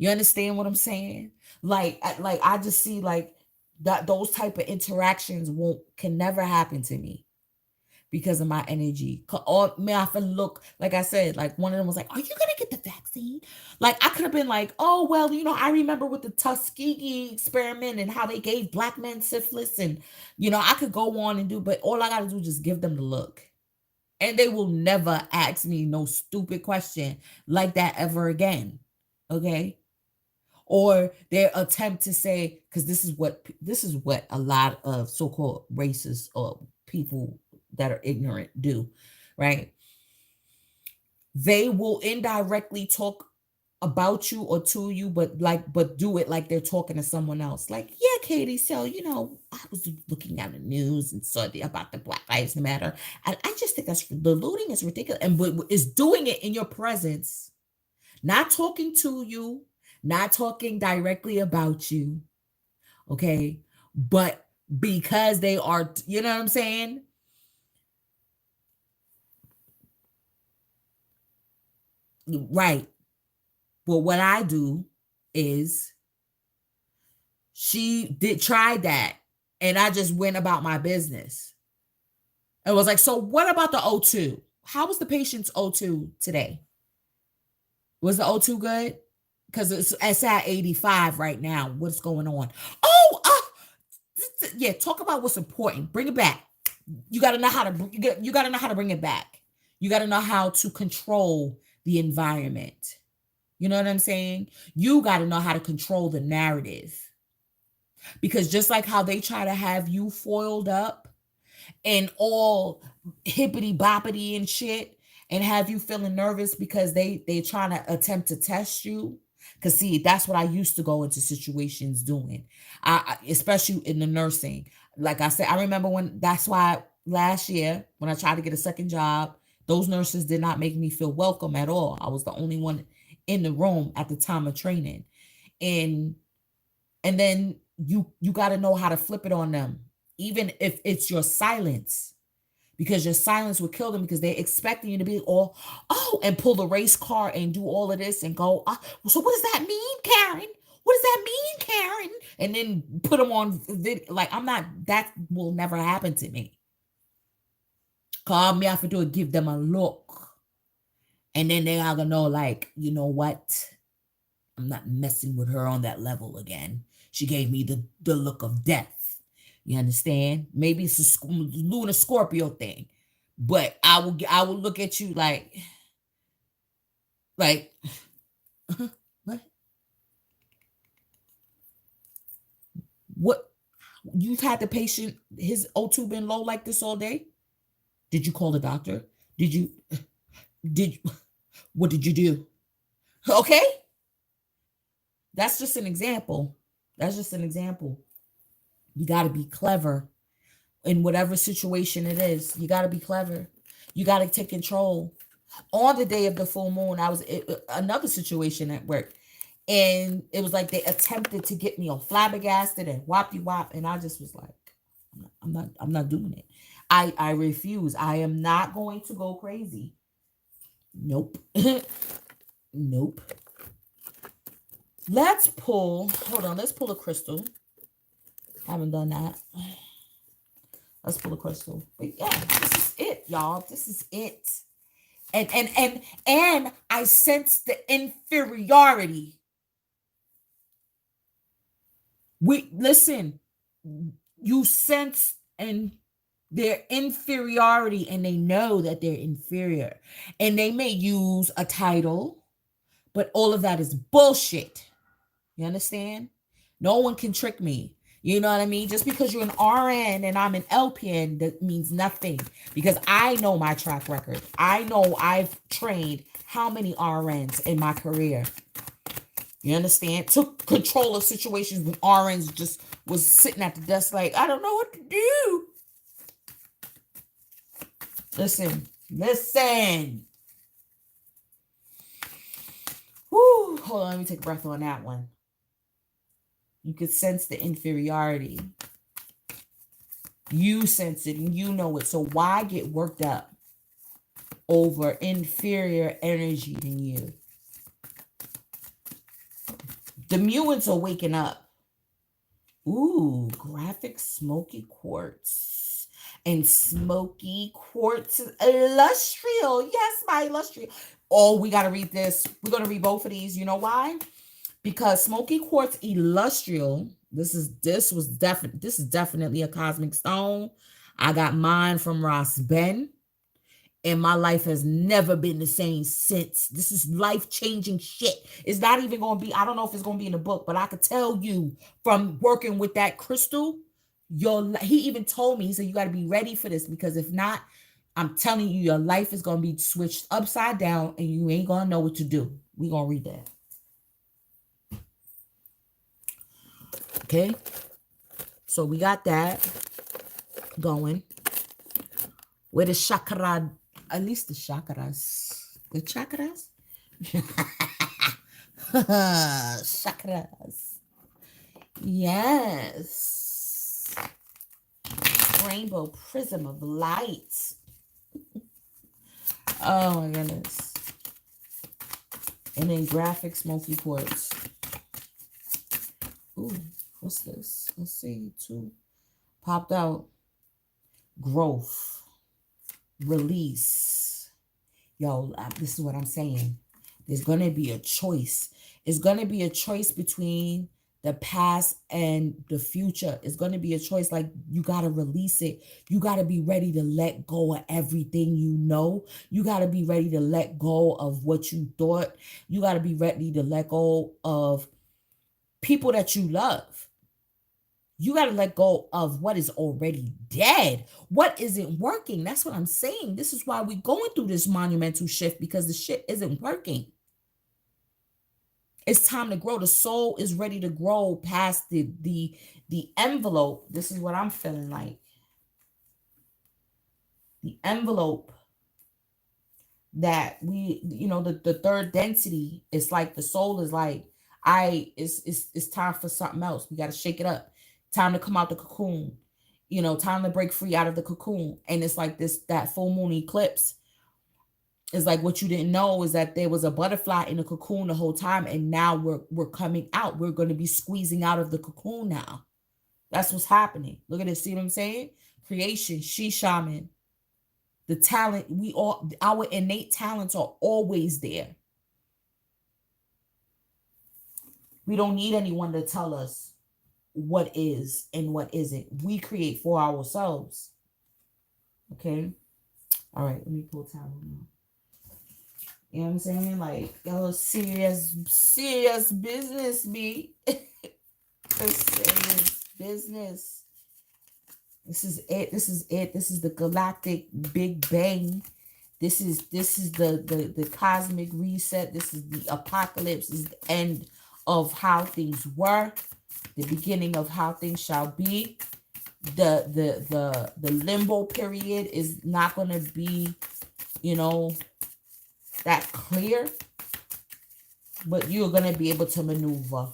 You understand what I'm saying? Like I just see like that those type of interactions can never happen to me because of my energy. Or may I feel look, like I said, like one of them was like, "Are you gonna get the vaccine?" Like I could have been like, "Oh well, I remember with the Tuskegee experiment and how they gave black men syphilis, and I could go on and do, but all I gotta do is just give them the look, and they will never ask me no stupid question like that ever again, okay?" Or their attempt to say, because this is what a lot of so-called racist or people that are ignorant do, right? They will indirectly talk about you or to you, but do it like they're talking to someone else. Like, yeah, Katie, so I was looking at the news and saw about the Black Lives Matter, and I just think the looting is ridiculous, and but is doing it in your presence, not talking to you, not talking directly about you, okay? But because they are, you know what I'm saying? Right. Well, what I do is she did try that, and I just went about my business. It was like, so what about the O2? How was the patient's O2 today? Was the O2 good? Because it's at 85 right now. What's going on? Oh, yeah. Talk about what's important. Bring it back. You got to know how to. You got to know how to bring it back. You got to know how to control the environment. You know what I'm saying? You got to know how to control the narrative. Because just like how they try to have you foiled up and all hippity boppity and shit, and have you feeling nervous because they trying to attempt to test you. Cause see, that's what I used to go into situations doing. Especially in the nursing. Like I said, I remember when that's why last year when I tried to get a second job, those nurses did not make me feel welcome at all. I was the only one in the room at the time of training. And then you got to know how to flip it on them, even if it's your silence, because your silence will kill them, because they're expecting you to be all, oh, and pull the race car and do all of this and go, so what does that mean, Karen? What does that mean, Karen? And then put them on video. Like, that will never happen to me. Call me have to do it, give them a look. And then they are gonna know, like, you know what? I'm not messing with her on that level again. She gave me the look of death. You understand? Maybe it's a Lunar Scorpio thing, but I will look at you like what? What? You've had the patient, his O2 been low like this all day? Did you call the doctor? What did you do? Okay? That's just an example. That's just an example. You got to be clever in whatever situation it is. You got to be clever. You got to take control. On the day of the full moon, I was another situation at work, and it was like they attempted to get me all flabbergasted and whoppy wop, and I just was like, I'm not doing it. I refuse. I am not going to go crazy. Nope. Nope. Let's pull a crystal. Haven't done that. Let's pull a crystal. But yeah, this is it, y'all. This is it. And I sense the inferiority. Listen, you sense their inferiority, and they know that they're inferior. And they may use a title, but all of that is bullshit. You understand? No one can trick me. You know what I mean? Just because you're an RN and I'm an LPN, that means nothing, because I know my track record. I know I've trained how many RNs in my career. You understand? Took control of situations when RNs just was sitting at the desk like, I don't know what to do. Listen. Whoo, hold on, let me take a breath on that one. You could sense the inferiority. You sense it and you know it. So why get worked up over inferior energy than you? The mutants are waking up. Ooh, graphic smoky quartz. And smoky quartz illustrial. Yes, my illustrial. Oh, we got to read this. We're going to read both of these. You know why? Because smoky quartz illustrial, this is definitely a cosmic stone. I got mine from Ross Ben, and my life has never been the same since. This is life-changing shit. It's not even going to be, I don't know if it's going to be in the book, but I could tell you from working with that crystal, he even told me, he said, you got to be ready for this, because if not, I'm telling you, your life is going to be switched upside down and you ain't going to know what to do. We're going to read that. Okay, so we got that going. Where the chakra, at least the chakras. The chakras? Chakras. Yes. Rainbow prism of light. Oh my goodness. And then graphic smoky quartz. Ooh. What's this? Let's see. 2 popped out. Growth. Release. Yo, this is what I'm saying. There's going to be a choice. It's going to be a choice between the past and the future. It's going to be a choice. Like, you got to release it. You got to be ready to let go of everything you know. You got to be ready to let go of what you thought. You got to be ready to let go of people that you love. You got to let go of what is already dead. What isn't working? That's what I'm saying. This is why we're going through this monumental shift, because the shit isn't working. It's time to grow. The soul is ready to grow past the envelope. This is what I'm feeling like. The envelope that we, the third density is like, the soul is like, it's time for something else. We got to shake it up. Time to come out the cocoon, time to break free out of the cocoon. And it's like that full moon eclipse is like, what you didn't know is that there was a butterfly in the cocoon the whole time. And now we're coming out. We're going to be squeezing out of the cocoon now. That's what's happening. Look at this. See what I'm saying? Creation, she shaman. The talent, our innate talents are always there. We don't need anyone to tell us what is and what isn't. We create for ourselves. Okay? All right, let me pull tarot now. You know what I'm saying? Like, yo, serious business, me. Serious business. This is it. This is the galactic Big Bang. This is the cosmic reset. This is the apocalypse. This is the end of how things were. The beginning of how things shall be. The limbo period is not going to be, that clear, but you're going to be able to maneuver.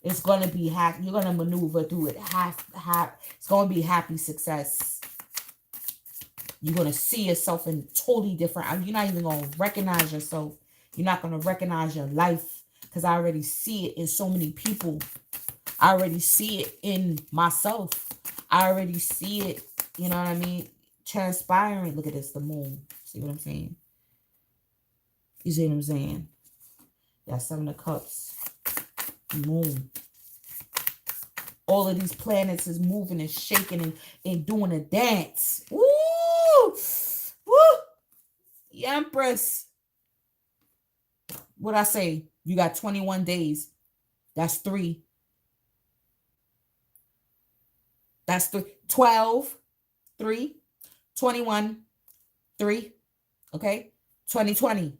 It's going to be you're going to maneuver through it. It's going to be happy success. You're going to see yourself in totally different. You're not even going to recognize yourself. You're not going to recognize your life, because I already see it in so many people. I already see it in myself. I already see it, you know what I mean, transpiring. Look at this, the moon. See what I'm saying? You see what I'm saying? Yeah, 7 of Cups. Moon. All of these planets is moving and shaking and doing a dance. Woo! Woo! The Empress. What I say? You got 21 days. That's 3. That's 3. 12, 3, 21, 3. Okay? 2020.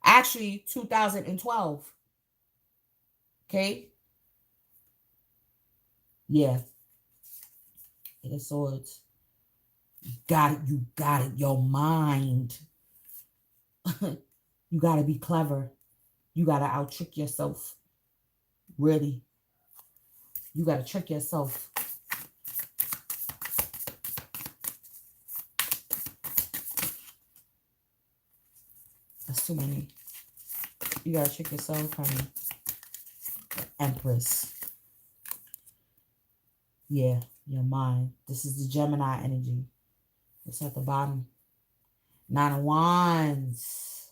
Actually, 2012. Okay? Yeah. Eight of Swords. You got it. Your mind. You got to be clever. You got to out-trick yourself. Really. You got to trick yourself. That's too many. You got to trick yourself, honey. Empress. Yeah, your mind. This is the Gemini energy. It's at the bottom. 9 of Wands.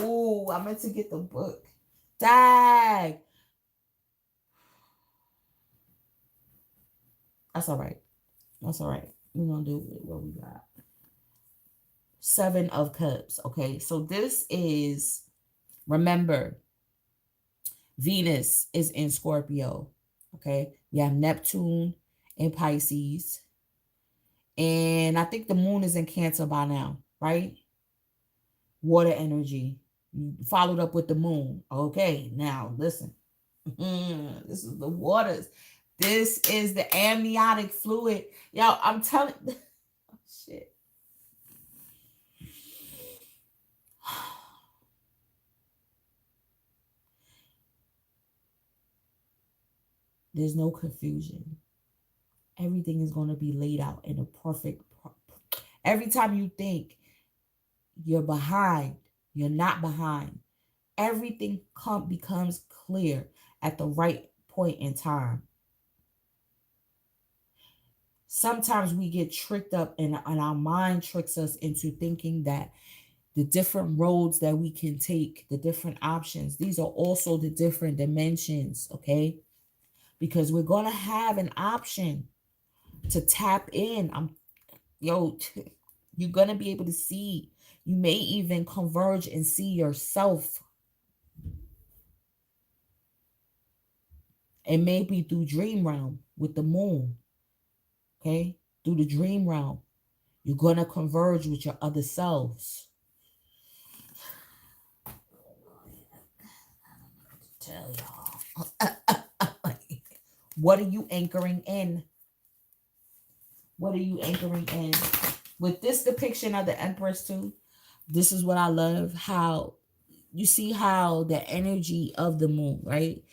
Ooh, I meant to get the book. Dag. That's all right. That's all right. We're going to do what we got. 7 of Cups. Okay, so this is, remember, Venus is in Scorpio. Okay, you have Neptune in Pisces. And I think the moon is in Cancer by now, right? Water energy. You followed up with the moon. Okay, now listen. This is the waters. This is the amniotic fluid. Y'all, I'm telling oh, shit. There's no confusion. Everything is going to be laid out in a perfect. Every time you think you're behind, you're not behind. Everything becomes clear at the right point in time. Sometimes we get tricked up and our mind tricks us into thinking that the different roads that we can take, the different options, these are also the different dimensions, okay? Because we're going to have an option to tap in. You're going to be able to see. You may even converge and see yourself. It may be through dream realm with the moon. Okay? Through the dream realm. You're going to converge with your other selves. Tell y'all. What are you anchoring in? What are you anchoring in? With this depiction of the Empress too, this is what I love. How you see how the energy of the moon, right?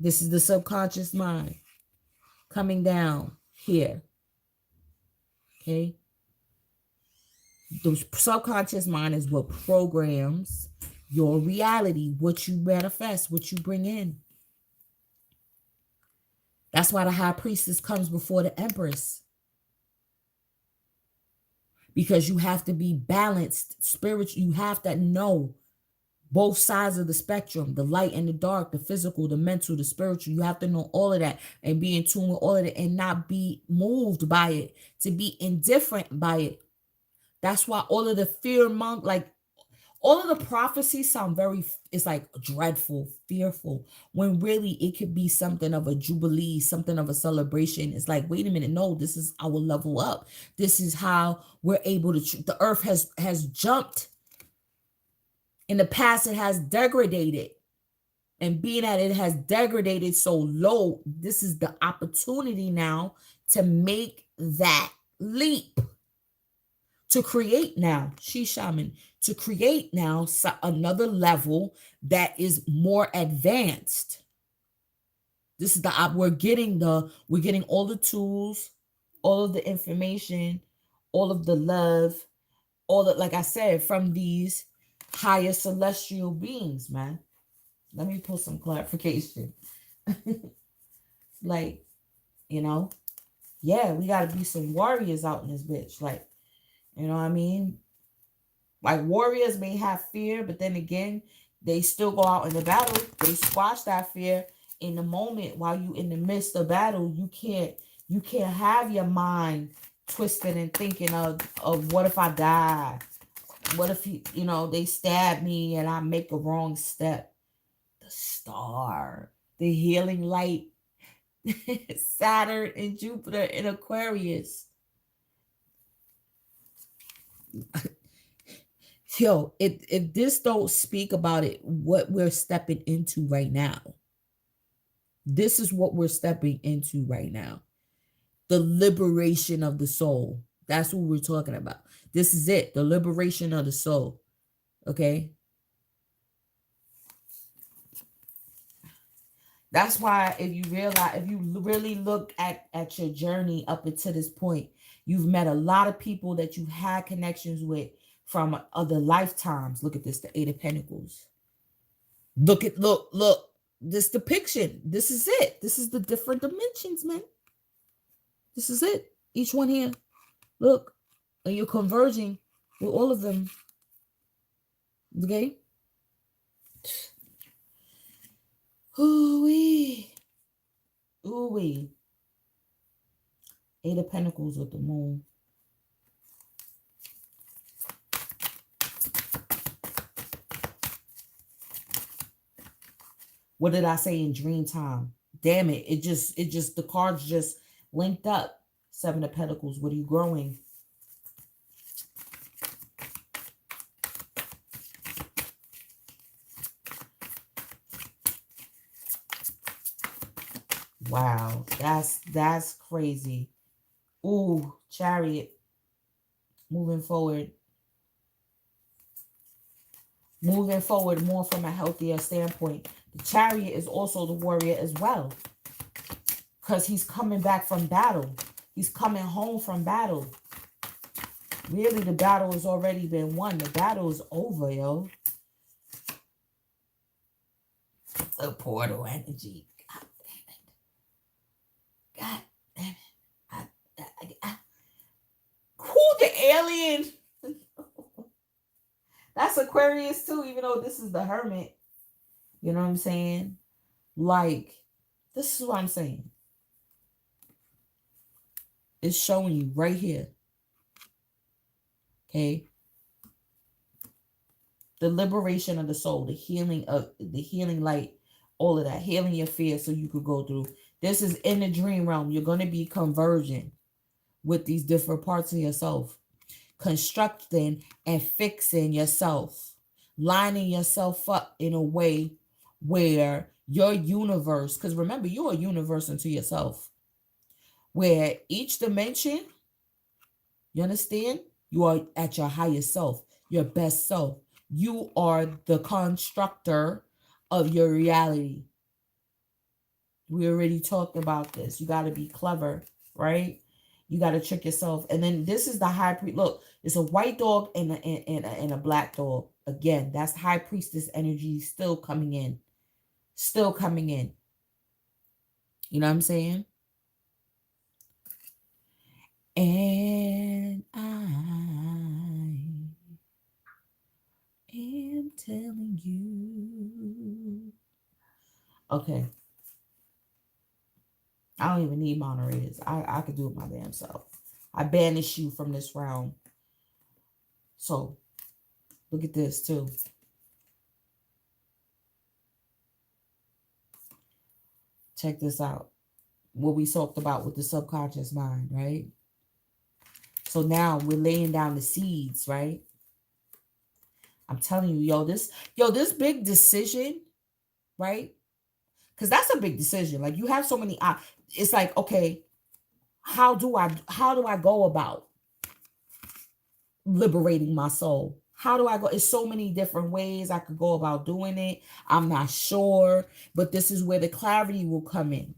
This is the subconscious mind coming down here. Okay. The subconscious mind is what programs your reality, what you manifest, what you bring in. That's why the High Priestess comes before the Empress. Because you have to be balanced, spiritual. You have to know both sides of the spectrum, the light and the dark, the physical, the mental, the spiritual. You have to know all of that and be in tune with all of it and not be moved by it, to be indifferent by it. That's why all of the fear like all of the prophecies sound it's like dreadful, fearful, when really it could be something of a jubilee, something of a celebration. It's like, wait a minute, no, this is our level up. This is how we're able to, the earth has jumped. In the past, it has degraded. And being that it has degraded so low, this is the opportunity now to make that leap. To create now, she shaman, to create now another level that is more advanced. This is we're getting all the tools, all of the information, all of the love, all that, like I said, from these higher celestial beings, man. Let me pull some clarification. Like, yeah, we got to be some warriors out in this bitch. Like, you know what I mean? Like, warriors may have fear, but then again, they still go out in the battle. They squash that fear in the moment. While you in the midst of battle, you can't have your mind twisted and thinking of what if I die? What if they stab me and I make a wrong step? The star, the healing light, Saturn and Jupiter in Aquarius. Yo, if this don't speak about it, what we're stepping into right now. This is what we're stepping into right now. The liberation of the soul. That's what we're talking about. This is it. The liberation of the soul. Okay? That's why if you really look at your journey up until this point, you've met a lot of people that you've had connections with from other lifetimes. Look at this, the 8 of Pentacles. Look. this depiction. This is it. This is the different dimensions, man. This is it. Each one here. Look. And you're converging with all of them. Okay? Ooh-wee. Ooh-wee. Eight of Pentacles with the moon. What did I say in dream time? Damn it. The cards just linked up. Seven of Pentacles. What are you growing? Wow. That's crazy. Ooh, Chariot. Moving forward. Moving forward more from a healthier standpoint. The Chariot is also the warrior as well. Because he's coming back from battle. He's coming home from battle. Really, the battle has already been won. The battle is over, yo. The portal energy. God damn it. God damn it. Who the alien? That's Aquarius too, even though this is the Hermit. You know what I'm saying? Like, this is what I'm saying. It's showing you right here. Okay? The liberation of the soul, the healing light, all of that, healing your fears so you could go through. This is in the dream realm. You're going to be converging with these different parts of yourself, constructing and fixing yourself, lining yourself up in a way where your universe, because remember, you're a universe unto yourself, where each dimension, you understand, you are at your highest self, your best self. You are the constructor of your reality. We already talked about this. You got to be clever, right? You got to trick yourself. And then this is the high priest. Look, it's a white dog and a black dog. Again, that's high priestess energy still coming in. Still coming in. You know what I'm saying? And I am telling you. Okay. I don't even need moderators. I could do it my damn self. I banish you from this realm. So, look at this too. Check this out. What we talked about with the subconscious mind, right? So now we're laying down the seeds, right? I'm telling you, this big decision, right? Because that's a big decision. Like, you have so many, it's like, okay, how do I go about liberating my soul? How do I go? It's so many different ways I could go about doing it. I'm not sure, but this is where the clarity will come in.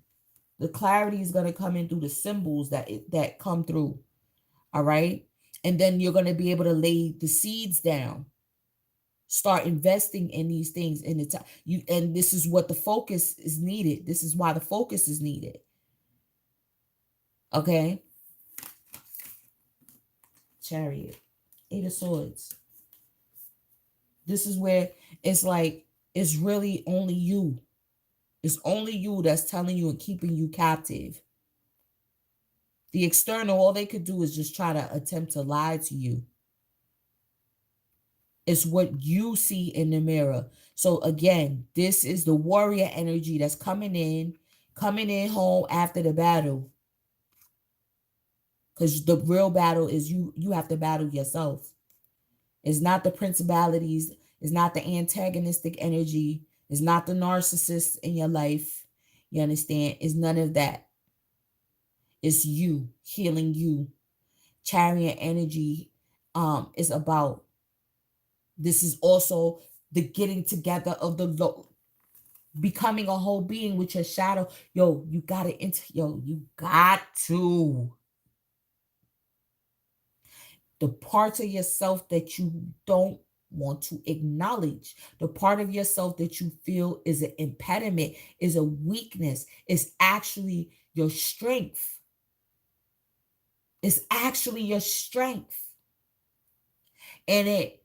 The clarity is going to come in through the symbols that come through. All right. And then you're going to be able to lay the seeds down. Start investing in these things in the time. And this is what the focus is needed. This is why the focus is needed. Okay. Chariot. Eight of Swords. This is where it's like, it's really only you. It's only you that's telling you and keeping you captive. The external, all they could do is just try to attempt to lie to you. It's what you see in the mirror. So again, this is the warrior energy that's coming in home after the battle. Because the real battle is you have to battle yourself. It's not the principalities. It's not the antagonistic energy. It's not the narcissist in your life. You understand? It's none of that. It's you, healing you. Chariot energy is about, this is also the getting together of the becoming a whole being with your shadow. You got to. The parts of yourself that you don't want to acknowledge. The part of yourself that you feel is an impediment, is a weakness, is actually your strength. It's actually your strength. And it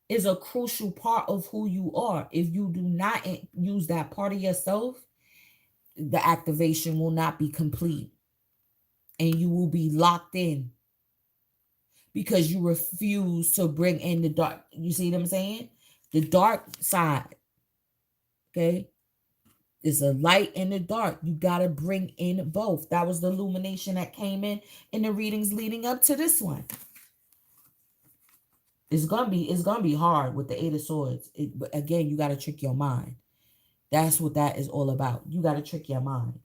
is a crucial part of who you are. If you do not use that part of yourself, the activation will not be complete. And you will be locked in because you refuse to bring in the dark. You see what I'm saying? The dark side. Okay? It's a light and a dark. You got to bring in both. That was the illumination that came in the readings leading up to this one. It's gonna be hard with the Eight of Swords. But again, you got to trick your mind. That's what that is all about. You got to trick your mind.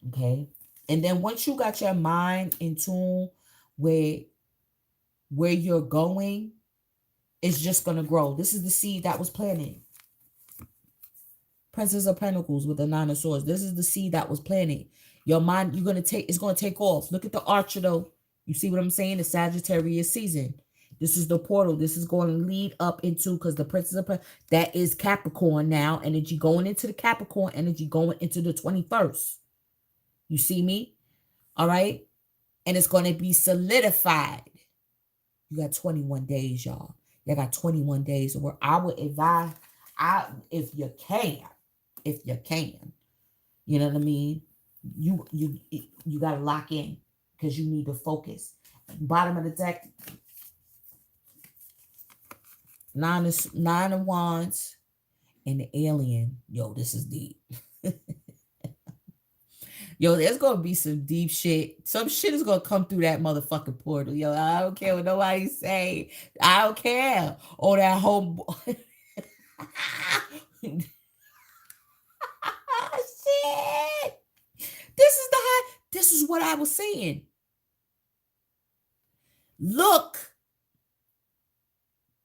Okay? And then once you got your mind in tune where you're going, it's just gonna grow. This is the seed that was planted. Princess of Pentacles with the Nine of Swords. This is the seed that was planted. Your mind, it's gonna take off. Look at the Archer though. You see what I'm saying? The Sagittarius season. This is the portal. This is going to lead up into, because the Princess of Pentacles, that is Capricorn now. Energy going into the Capricorn, energy going into the 21st. You see me? All right? And it's going to be solidified. You got 21 days, y'all. You got 21 days where I would advise, if you can, you know what I mean? You got to lock in because you need to focus. Bottom of the deck, Nine of Wands and the Alien. Yo, this is deep. Yo, there's gonna be some deep shit. Some shit is gonna come through that motherfucking portal. Yo, I don't care what nobody say. I don't care. Oh, that whole shit. This is what I was saying. Look,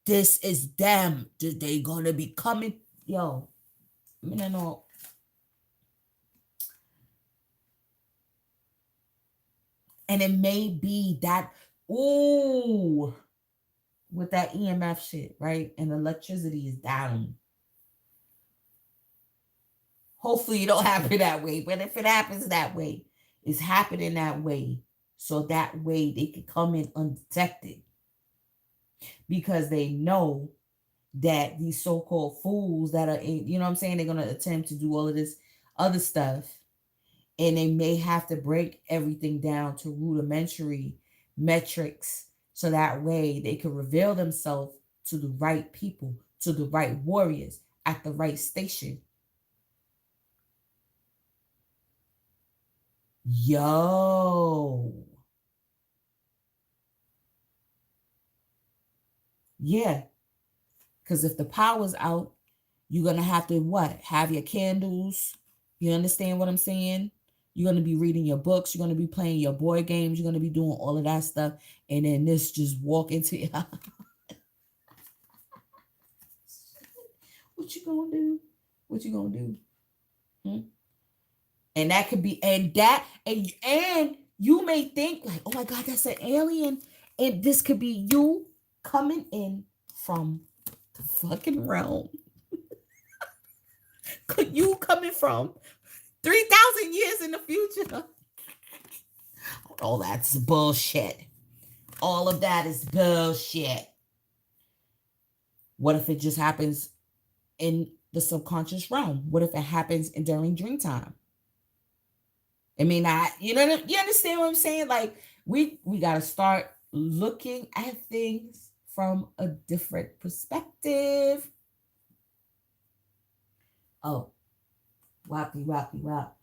this is them. They gonna be coming. Yo, I mean, I know. And it may be that, ooh, with that EMF shit, right? And electricity is down. Hopefully it don't happen that way. But if it happens that way, it's happening that way. So that way they can come in undetected. Because they know that these so-called fools that are in, you know what I'm saying, they're going to attempt to do all of this other stuff. And they may have to break everything down to rudimentary metrics so that way they can reveal themselves to the right people, to the right warriors at the right station. Yo. Yeah. Because if the power's out, you're going to have to what? Have your candles. You understand what I'm saying? You're going to be reading your books. You're going to be playing your board games. You're going to be doing all of that stuff. And then this just walk into What you going to do? What you going to do? And that could be, and you may think like, oh my God, that's an alien. And this could be you coming in from the fucking realm. Could you coming from 3,000 years in the future? Oh, that's bullshit. All of that is bullshit. What if it just happens in the subconscious realm? What if it happens during dream time? I mean, you understand what I'm saying? Like, we got to start looking at things from a different perspective. Oh, wappy, wappy, wap.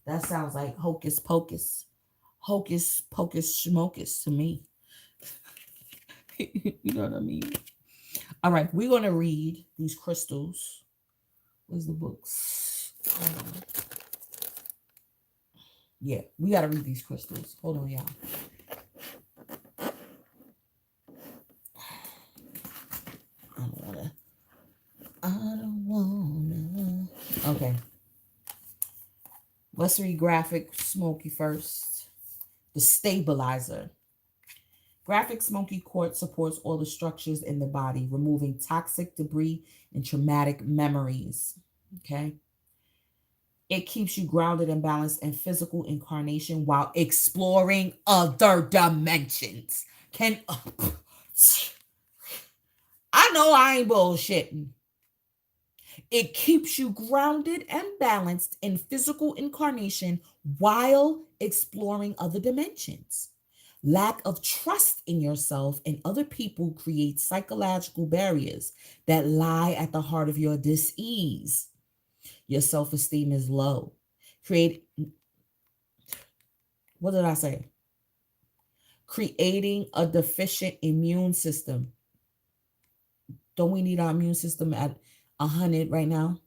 That sounds like hocus pocus. Hocus pocus schmocus to me. You know what I mean? All right, we're going to read these crystals. Where's the books? Yeah, we got to read these crystals. Hold on, y'all. I don't wanna. Okay. Let's read Graphic Smoky first. The Stabilizer. Graphic smoky quartz supports all the structures in the body, removing toxic debris and traumatic memories. Okay. It keeps you grounded and balanced in physical incarnation while exploring other dimensions. Can I know I ain't bullshitting. It keeps you grounded and balanced in physical incarnation while exploring other dimensions. Lack of trust in yourself and other people creates psychological barriers that lie at the heart of your dis-ease. Your self-esteem is low. Create What did I say? Creating a deficient immune system. Don't we need our immune system at 100 right now?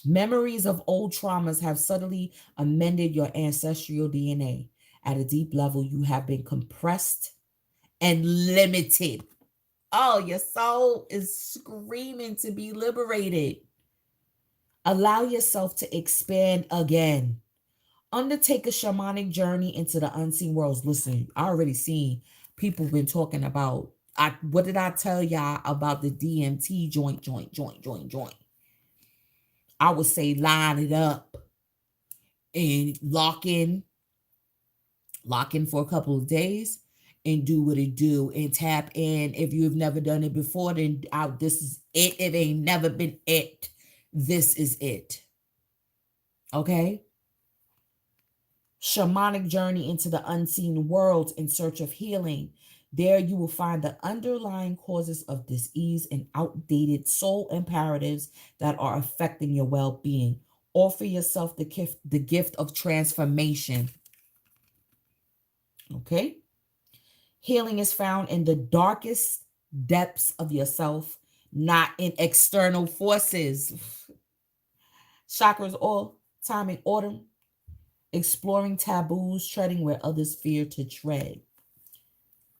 Memories of old traumas have subtly amended your ancestral DNA. At a deep level, you have been compressed and limited. Oh, your soul is screaming to be liberated. Allow yourself to expand again. Undertake a shamanic journey into the unseen worlds. Listen, I already seen people been talking about. What did I tell y'all about the DMT joint? I would say line it up and lock in for a couple of days and do what it do and tap in. If you've never done it before, then this is it. It ain't never been it. This is it. Okay? Shamanic journey into the unseen worlds in search of healing. There you will find the underlying causes of disease and outdated soul imperatives that are affecting your well-being. Offer yourself the gift of transformation. Okay? Healing is found in the darkest depths of yourself, not in external forces. Chakras all time in autumn. Exploring taboos, treading where others fear to tread.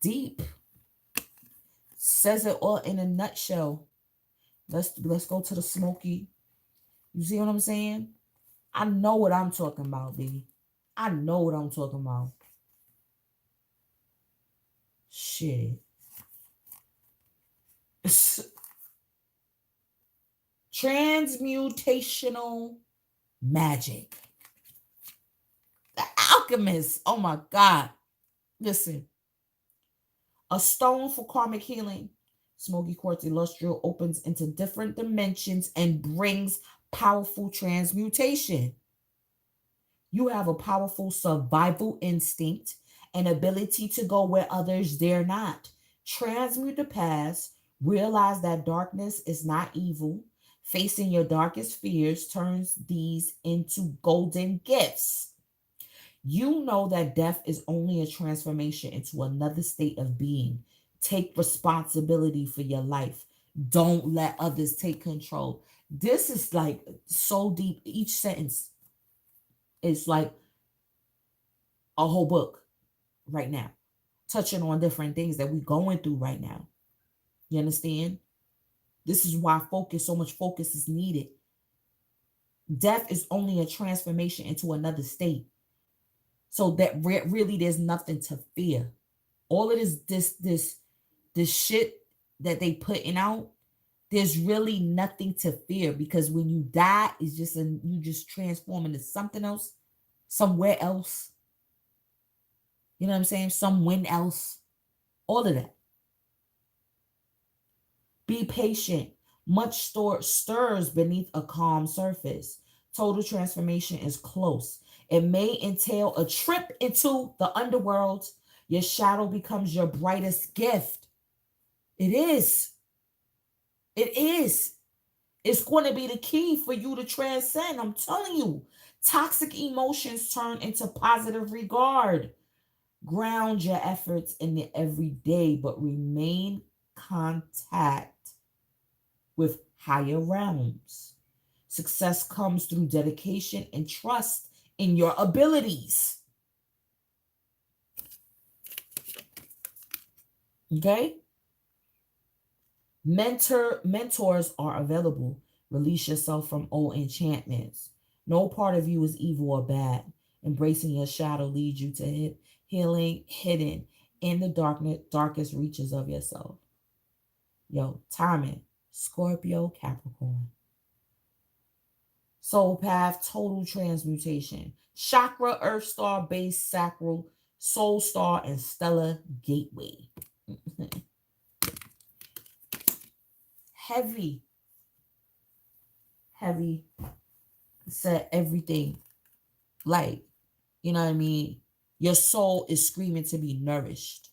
Deep. Says it all in a nutshell. Let's go to the smoky. You see what I'm saying? I know what I'm talking about, baby. I know what I'm talking about. Shit. Transmutational magic. The alchemist. Oh my God. Listen. A stone for karmic healing. Smoky quartz illustrial opens into different dimensions and brings powerful transmutation. You have a powerful survival instinct and ability to go where others dare not. Transmute the past. Realize that darkness is not evil. Facing your darkest fears turns these into golden gifts. You know that death is only a transformation into another state of being. Take responsibility for your life. Don't let others take control. This is like so deep. Each sentence is like a whole book right now, touching on different things that we're going through right now. You understand? This is why so much focus is needed. Death is only a transformation into another state. So that really there's nothing to fear. All of this shit that they putting out, there's really nothing to fear, because when you die, it's just you just transform into something else, somewhere else. You know what I'm saying? Somewhere else. All of that. Be patient. Much stirs beneath a calm surface. Total transformation is close. It may entail a trip into the underworld. Your shadow becomes your brightest gift. It is. It is. It's going to be the key for you to transcend. I'm telling you. Toxic emotions turn into positive regard. Ground your efforts in the everyday, but remain contact with higher realms. Success comes through dedication and trust in your abilities. Okay? Mentors are available. Release yourself from old enchantments. No part of you is evil or bad. Embracing your shadow leads you to healing hidden in the darkest reaches of yourself. Yo, timing. Scorpio, Capricorn. Soul path, total transmutation. Chakra, earth star, base, sacral, soul star, and stellar gateway. Heavy. Set everything. Like, you know what I mean? Your soul is screaming to be nourished.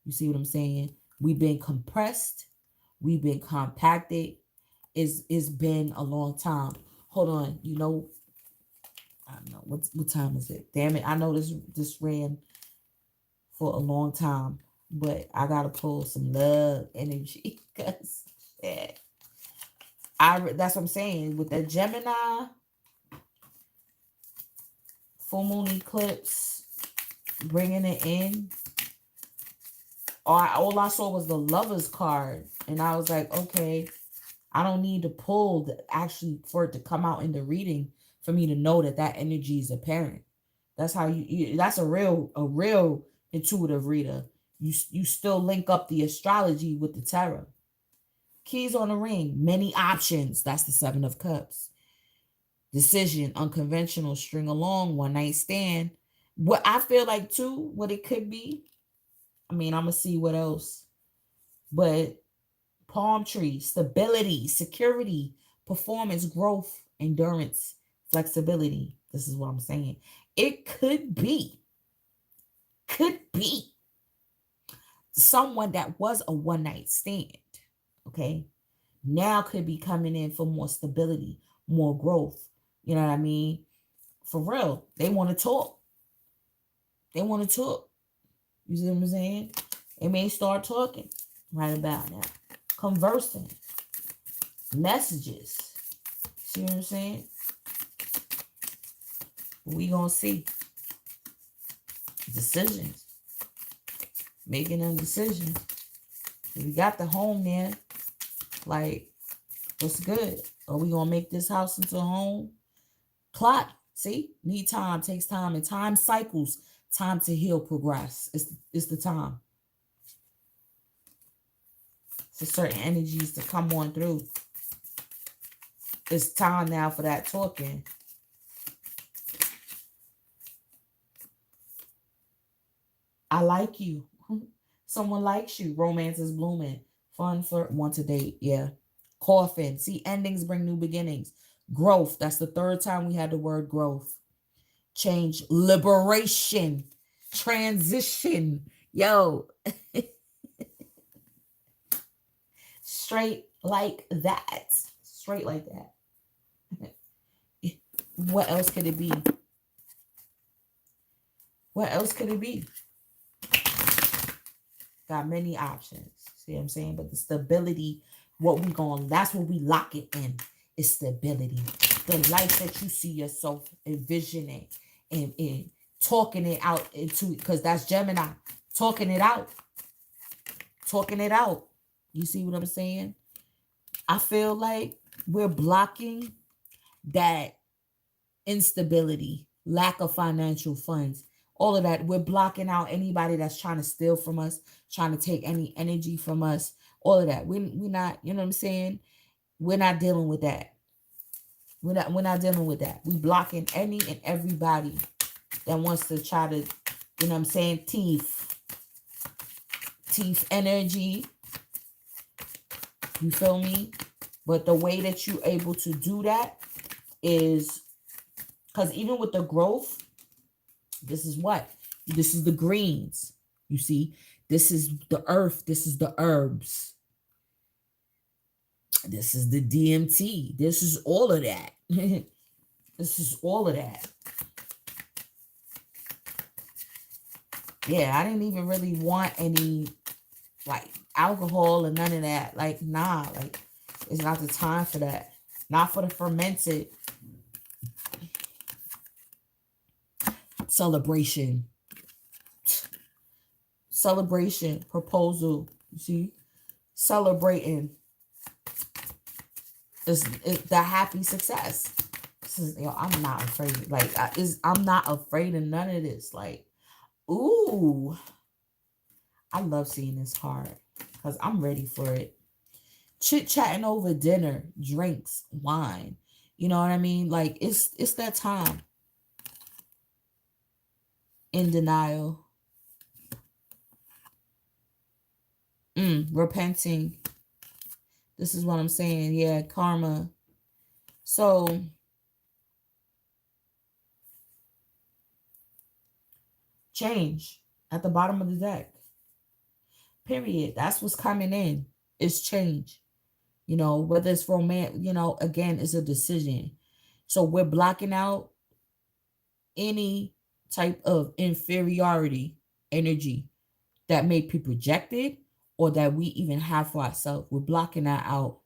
You see what I'm saying? We've been compressed. We've been compacted. It's been a long time. Hold on. You know, I don't know. What time is it? Damn it. I know this ran for a long time. But I gotta pull some love energy. Because that's what I'm saying. With the Gemini full moon eclipse, bringing it in. All I saw was the Lover's card. And I was like, okay, I don't need to pull actually for it to come out in the reading for me to know that energy is apparent. That's how that's a real intuitive reader. You still link up the astrology with the tarot. Keys on the ring, many options. That's the 7 of Cups. Decision, unconventional, string along, one night stand. What I feel like too, what it could be. I mean, I'm gonna see what else. But palm tree, stability, security, performance, growth, endurance, flexibility. This is what I'm saying. It could be someone that was a one night stand. Okay. Now could be coming in for more stability, more growth. You know what I mean? For real. They want to talk. You see what I'm saying? They may start talking right about now. Conversing. Messages. See what I'm saying? We gonna see. Decisions. Making them decisions. We got the home there. Like, what's good? Are we gonna make this house into a home? Plot. See? Need time. Takes time. And time cycles. Time to heal, progress. It's the time. For certain energies to come on through. It's time now for that talking. I like you. Someone likes you. Romance is blooming. Fun for want to date. Yeah. Coffin. See, endings bring new beginnings. Growth. That's the 3rd time we had the word growth. Change. Liberation. Transition. Yo. Straight like that. Straight like that. What else could it be? What else could it be? Got many options. See what I'm saying? But the stability, that's what we lock it in. Is stability. The life that you see yourself envisioning and talking it out into, because that's Gemini. Talking it out. You see what I'm saying? I feel like we're blocking that instability, lack of financial funds, all of that. We're blocking out anybody that's trying to steal from us, trying to take any energy from us, all of that. We're not, you know what I'm saying? We're not dealing with that. We're not dealing with that. We're blocking any and everybody that wants to try to, you know what I'm saying, teeth energy. You feel me? But the way that you're able to do that is, because even with the growth, this is what? This is the greens. You see? This is the earth. This is the herbs. This is the DMT. This is all of that. This is all of that. Yeah, I didn't even really want any, like, alcohol or none of that. Like, nah, like, it's not the time for that. Not for the fermented. Celebration, proposal. You see, celebrating is the happy success. This is, I'm not afraid. I'm not afraid of none of this. Like, ooh, I love seeing this card because I'm ready for it. Chit chatting over dinner, drinks, wine. You know what I mean? Like it's that time. In denial. Repenting. This is what I'm saying. Yeah, karma. So change at the bottom of the deck. Period. That's what's coming in. It's change. Whether it's romance, again, it's a decision. So we're blocking out any type of inferiority energy that may be projected or that we even have for ourselves. We're blocking that out.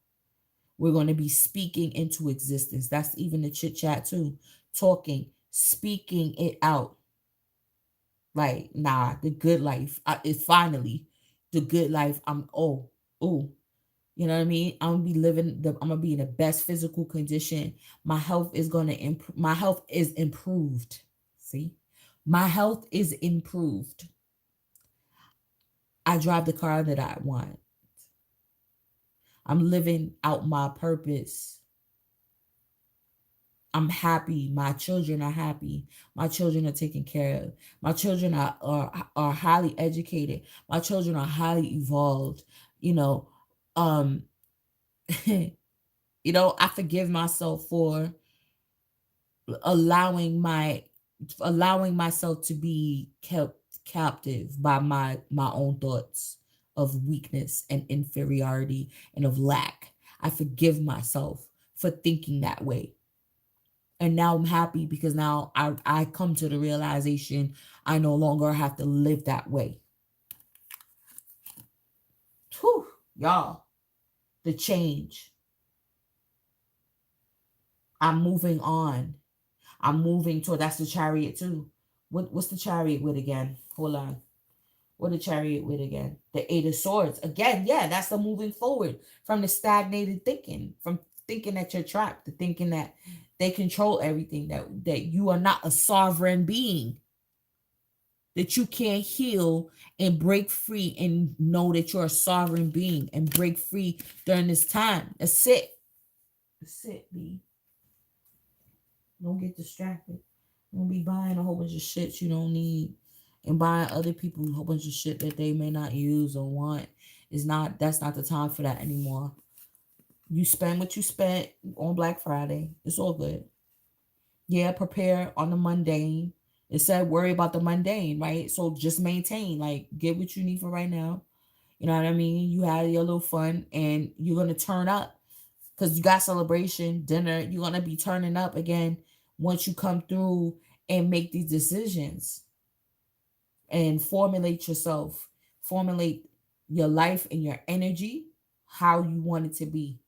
We're going to be speaking into existence. That's even the chit chat too. Talking, speaking it out. Like, nah, the good life is finally the good life. Oh, you know what I mean? I'm gonna be I'm gonna be in the best physical condition. My health is gonna improve. My health is improved. See, my health is improved. I drive the car that I want. I'm living out my purpose. I'm happy. My children are happy. My children are taken care of. My children are highly educated. My children are highly evolved. You know, um, I forgive myself for allowing myself to be kept captive by my own thoughts of weakness and inferiority and of lack. I forgive myself for thinking that way. And now I'm happy because now I come to the realization I no longer have to live that way. Whew, y'all, the change. I'm moving on. I'm moving toward, that's the chariot too. What's the chariot with again? Hold on. What the chariot with again? The Eight of Swords. Again, yeah, that's the moving forward from the stagnated thinking, from thinking that you're trapped, to thinking that they control everything, that you are not a sovereign being, that you can't heal and break free and know that you're a sovereign being and break free during this time. That's it. That's it, B. Don't get distracted. Don't be buying a whole bunch of shit you don't need and buying other people a whole bunch of shit that they may not use or want. That's not the time for that anymore. You spend what you spent on Black Friday. It's all good. Yeah, prepare on the mundane. It said worry about the mundane, right? So just maintain, like get what you need for right now. You know what I mean? You had your little fun and you're gonna turn up because you got celebration, dinner. You're gonna be turning up again once you come through and make these decisions and formulate yourself, formulate your life and your energy how you want it to be.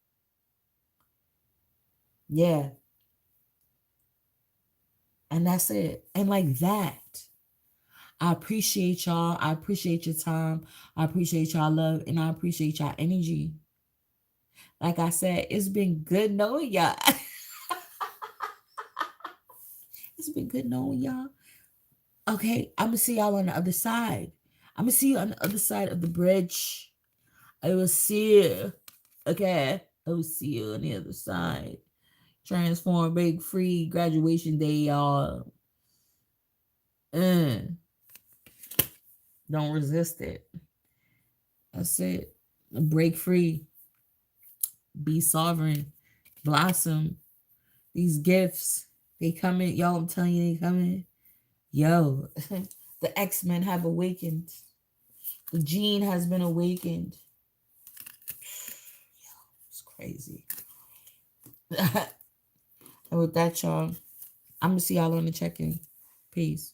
Yeah. And that's it. And like that. I appreciate y'all. I appreciate your time. I appreciate y'all love and I appreciate y'all energy. Like I said, it's been good knowing y'all. It's been good knowing y'all. Okay, I'm gonna see y'all on the other side. I'm gonna see you on the other side of the bridge. I will see you. Okay, I will see you on the other side. Transform, break free, graduation day, y'all. Don't resist it. That's it. Break free. Be sovereign. Blossom. These gifts, they coming. Y'all, I'm telling you, they coming. Yo, the X-Men have awakened. The gene has been awakened. It's crazy. And with that, y'all, I'm going to see y'all on the check-in. Peace.